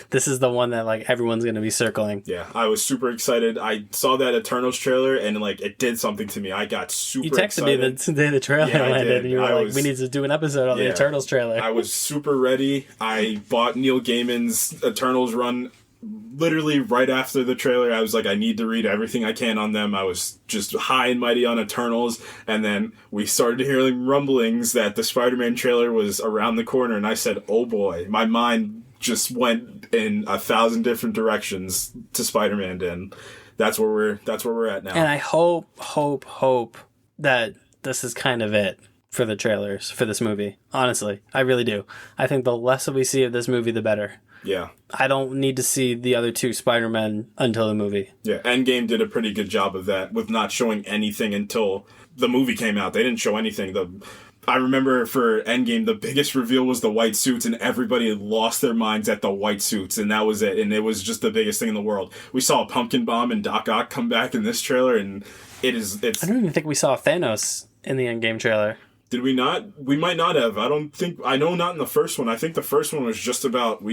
Speaker 1: This is the one that like everyone's going to be circling.
Speaker 2: Yeah, I was super excited. I saw that Eternals trailer and like it did something to me. I got super excited.
Speaker 1: You texted me the day the trailer landed, and you were like, we need to do an episode on the Eternals trailer.
Speaker 2: I was super ready. I bought Neil Gaiman's Eternals run literally right after the trailer, I was like, I need to read everything I can on them. I was just high and mighty on Eternals, and then we started hearing rumblings that the Spider-Man trailer was around the corner, and I said, oh boy, my mind just went in 1,000 different directions to Spider-Man, and that's where we're at now.
Speaker 1: And I hope that this is kind of it for the trailers for this movie. Honestly, I really do. I think the less we see of this movie, the better.
Speaker 2: Yeah.
Speaker 1: I don't need to see the other two Spider-Men until the movie.
Speaker 2: Yeah, Endgame did a pretty good job of that, with not showing anything until the movie came out. They didn't show anything. I remember for Endgame, the biggest reveal was the white suits, and everybody lost their minds at the white suits, and that was it. And it was just the biggest thing in the world. We saw Pumpkin Bomb and Doc Ock come back in this trailer, and it's...
Speaker 1: I don't even think we saw Thanos in the Endgame trailer.
Speaker 2: Did we not? We might not have. I know not in the first one. I think the first one was just about,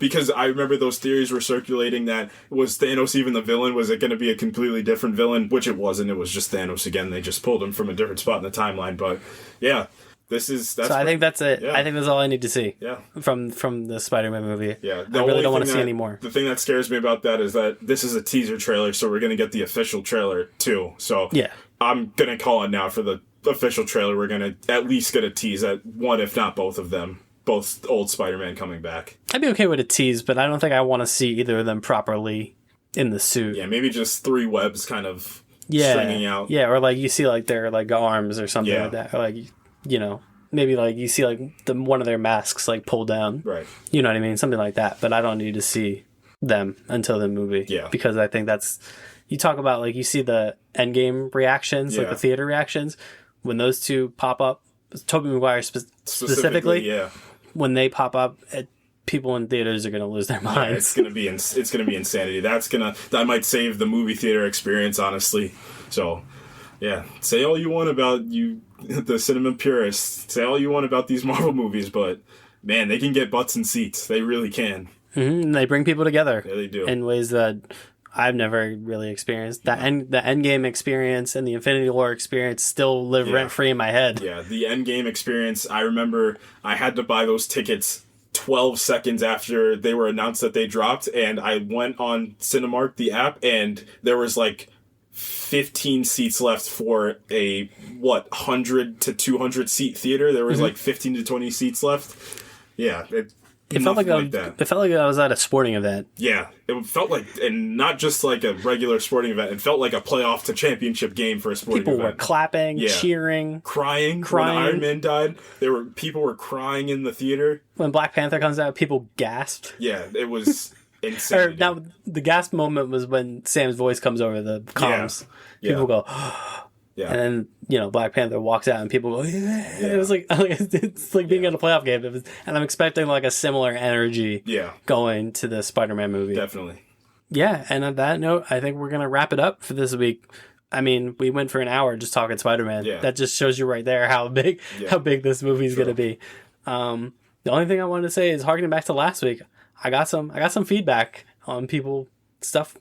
Speaker 2: because I remember those theories were circulating that, was Thanos even the villain? Was it going to be a completely different villain? Which it wasn't. It was just Thanos again. They just pulled him from a different spot in the timeline. But yeah, I think that's it.
Speaker 1: Yeah. I think that's all I need to see.
Speaker 2: Yeah.
Speaker 1: From the Spider-Man movie.
Speaker 2: Yeah.
Speaker 1: I really don't want to see any more.
Speaker 2: The thing that scares me about that is that this is a teaser trailer, so we're going to get the official trailer too. So
Speaker 1: yeah.
Speaker 2: I'm going to call it now for the official trailer. We're going to at least get a tease at one, if not both of them. Both old Spider-Man coming back.
Speaker 1: I'd be okay with a tease, but I don't think I want to see either of them properly in the suit.
Speaker 2: Yeah, maybe just 3 webs kind of stringing out.
Speaker 1: Yeah, or like you see like their like arms or something like that. Or like, you know, maybe like you see like one of their masks like pulled down.
Speaker 2: Right.
Speaker 1: You know what I mean? Something like that. But I don't need to see them until the movie.
Speaker 2: Yeah.
Speaker 1: Because I think that's... You talk about like you see the Endgame reactions, like the theater reactions. When those two pop up, Tobey Maguire specifically,
Speaker 2: yeah,
Speaker 1: when they pop up, people in theaters are going to lose their minds.
Speaker 2: Yeah, it's gonna be insanity. That might save the movie theater experience, honestly. So, yeah, say all you want about the cinema purists. Say all you want about these Marvel movies, but man, they can get butts in seats. They really can.
Speaker 1: Mm-hmm. They bring people together.
Speaker 2: Yeah, they do
Speaker 1: in ways that I've never really experienced. The Endgame experience and the Infinity War experience still live rent-free in my head.
Speaker 2: Yeah, the Endgame experience, I remember I had to buy those tickets 12 seconds after they were announced that they dropped, and I went on Cinemark, the app, and there was like 15 seats left for a, 100 to 200 seat theater. There was like 15 to 20 seats left. Yeah,
Speaker 1: It felt like I was at a sporting event.
Speaker 2: Yeah, it felt like, and not just like a regular sporting event. It felt like a playoff to championship game for a sporting event.
Speaker 1: People were clapping, cheering,
Speaker 2: crying. When Iron Man died, people were crying in the theater.
Speaker 1: When Black Panther comes out, people gasped.
Speaker 2: Yeah, it was insane.
Speaker 1: Or now the gasp moment was when Sam's voice comes over the comms.
Speaker 2: Yeah.
Speaker 1: People go.
Speaker 2: Yeah.
Speaker 1: And then, Black Panther walks out and people go, yeah. It was like, it's like being at a playoff game. And I'm expecting like a similar energy going to the Spider-Man movie.
Speaker 2: Definitely.
Speaker 1: Yeah. And on that note, I think we're going to wrap it up for this week. I mean, we went for an hour just talking Spider-Man.
Speaker 2: Yeah.
Speaker 1: That just shows you right there how big this movie is going to be. The only thing I wanted to say is harkening back to last week, I got some feedback on stuff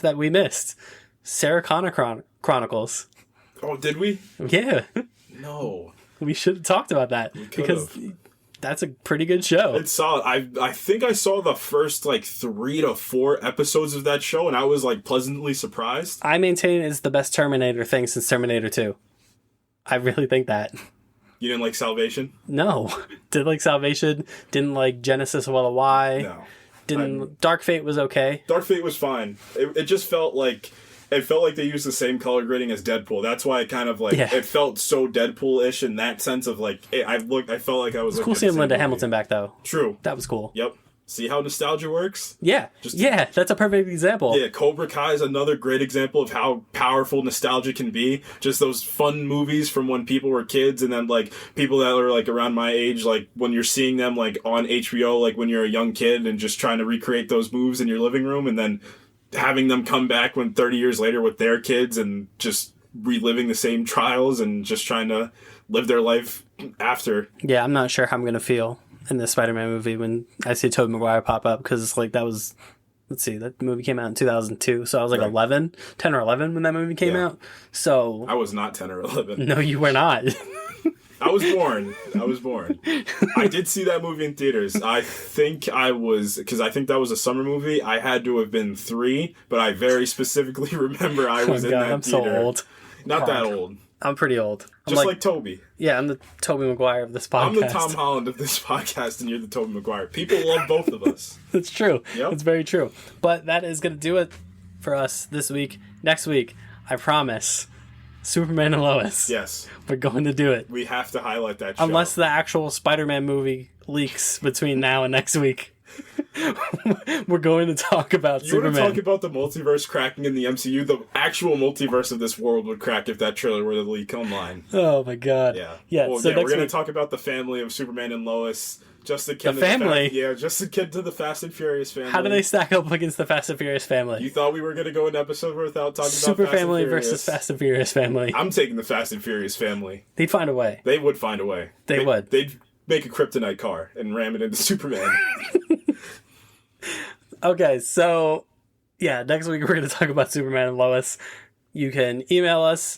Speaker 1: that we missed. Sarah Connor Chronicles.
Speaker 2: Oh, did we?
Speaker 1: Yeah.
Speaker 2: No.
Speaker 1: We should have talked about that because that's a pretty good show.
Speaker 2: It's solid. I think I saw the first 3 to 4 episodes of that show, and I was pleasantly surprised.
Speaker 1: I maintain it's the best Terminator thing since Terminator 2. I really think that.
Speaker 2: You didn't like Salvation?
Speaker 1: No. Didn't like Salvation. Didn't like Genesis of Y.
Speaker 2: No.
Speaker 1: Dark Fate was okay.
Speaker 2: Dark Fate was fine. It just felt like... It felt like they used the same color grading as Deadpool. That's why it kind of it felt so Deadpool-ish in that sense of I felt like I was.
Speaker 1: It's cool seeing Linda Hamilton back though.
Speaker 2: True.
Speaker 1: That was cool.
Speaker 2: Yep. See how nostalgia works?
Speaker 1: Yeah. That's a perfect example.
Speaker 2: Yeah, Cobra Kai is another great example of how powerful nostalgia can be. Just those fun movies from when people were kids, and then people that are around my age, when you're seeing them on HBO, when you're a young kid and just trying to recreate those moves in your living room, and then having them come back 30 years later with their kids and just reliving the same trials and just trying to live their life after.
Speaker 1: Yeah, I'm not sure how I'm going to feel in the Spider-Man movie when I see Tobey Maguire pop up, because that was, let's see, that movie came out in 2002, so I was 10 or 11 when that movie came out. So
Speaker 2: I was not 10 or 11.
Speaker 1: No, you were not.
Speaker 2: I was born. I did see that movie in theaters. I think I was, because I think that was a summer movie. I had to have been 3, but I very specifically remember I was in that
Speaker 1: I'm
Speaker 2: theater.
Speaker 1: so old.
Speaker 2: Not that old.
Speaker 1: I'm pretty old.
Speaker 2: Just like Toby.
Speaker 1: Yeah, I'm the Tobey Maguire of this podcast.
Speaker 2: I'm the Tom Holland of this podcast, and you're the Tobey Maguire. People love both of us.
Speaker 1: It's true.
Speaker 2: Yep.
Speaker 1: It's very true. But that is going to do it for us this week. Next week, I promise, Superman and Lois.
Speaker 2: Yes.
Speaker 1: We're going to do it.
Speaker 2: We have to highlight that show.
Speaker 1: Unless the actual Spider-Man movie leaks between now and next week. We're going to talk about Superman.
Speaker 2: You want to talk about the multiverse cracking in the MCU? The actual multiverse of this world would crack if that trailer were to leak online.
Speaker 1: Oh my god.
Speaker 2: Yeah.
Speaker 1: So
Speaker 2: we're going to talk about the family of Superman and Lois. Just the kid.
Speaker 1: The family?
Speaker 2: Just the kid to the Fast and Furious family.
Speaker 1: How do they stack up against the Fast and Furious family?
Speaker 2: You thought we were going to go an episode without talking
Speaker 1: Super
Speaker 2: about Fast
Speaker 1: family
Speaker 2: and Furious.
Speaker 1: versus Fast and Furious family.
Speaker 2: I'm taking the Fast and Furious family.
Speaker 1: They'd find a way.
Speaker 2: They would find a way.
Speaker 1: They would.
Speaker 2: They'd make a kryptonite car and ram it into Superman.
Speaker 1: Okay, so yeah, next week we're going to talk about Superman and Lois. You can email us,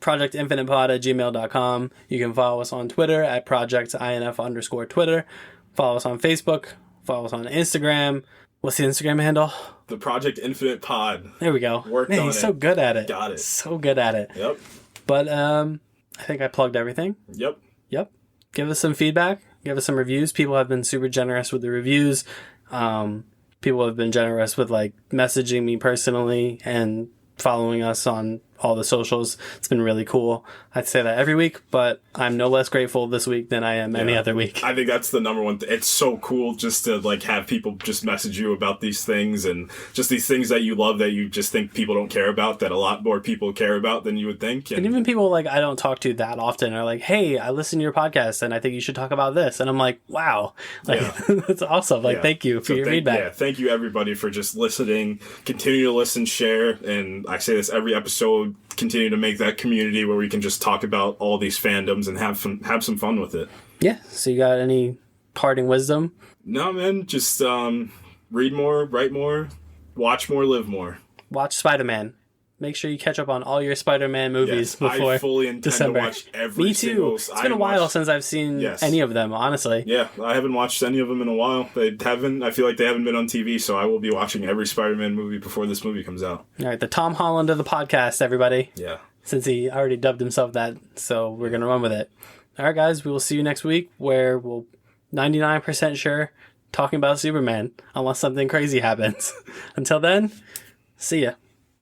Speaker 1: projectinfinitepod@gmail.com. You can follow us on Twitter at projectinf_Twitter. Follow us on Facebook. Follow us on Instagram. What's the Instagram handle?
Speaker 2: The Project Infinite Pod.
Speaker 1: There we go.
Speaker 2: Worked
Speaker 1: Man,
Speaker 2: on
Speaker 1: he's
Speaker 2: it.
Speaker 1: so good at it.
Speaker 2: Got it.
Speaker 1: So good at it.
Speaker 2: Yep.
Speaker 1: But I think I plugged everything.
Speaker 2: Yep.
Speaker 1: Give us some feedback. Give us some reviews. People have been super generous with the reviews. People have been generous with like messaging me personally and following us on all the socials. It's been really cool. I'd say that every week, but I'm no less grateful this week than I am any other week.
Speaker 2: I think that's the number one it's so cool just to like have people just message you about these things and just these things that you love that you just think people don't care about, that a lot more people care about than you would think.
Speaker 1: And even people like I don't talk to that often are like, hey, I listen to your podcast and I think you should talk about this. And I'm like, wow, like that's awesome. Like, thank you for your feedback.
Speaker 2: Yeah, thank you everybody for just listening. Continue to listen, share, and I say this every episode, continue to make that community where we can just talk about all these fandoms and have some fun with it.
Speaker 1: Yeah. So you got any parting wisdom?
Speaker 2: No, man. Just read more, write more, watch more, live more.
Speaker 1: Watch Spider-Man. Make sure you catch up on all your Spider-Man movies before
Speaker 2: I fully intend
Speaker 1: December.
Speaker 2: to watch every
Speaker 1: Me too. It's been a while since I've seen any of them, honestly.
Speaker 2: Yeah, I haven't watched any of them in a while. I feel like they haven't been on TV, so I will be watching every Spider-Man movie before this movie comes out.
Speaker 1: All right, the Tom Holland of the podcast, everybody.
Speaker 2: Yeah.
Speaker 1: Since he already dubbed himself that, so we're going to run with it. All right, guys, we will see you next week where we'll 99% sure talking about Superman, unless something crazy happens. Until then, see ya.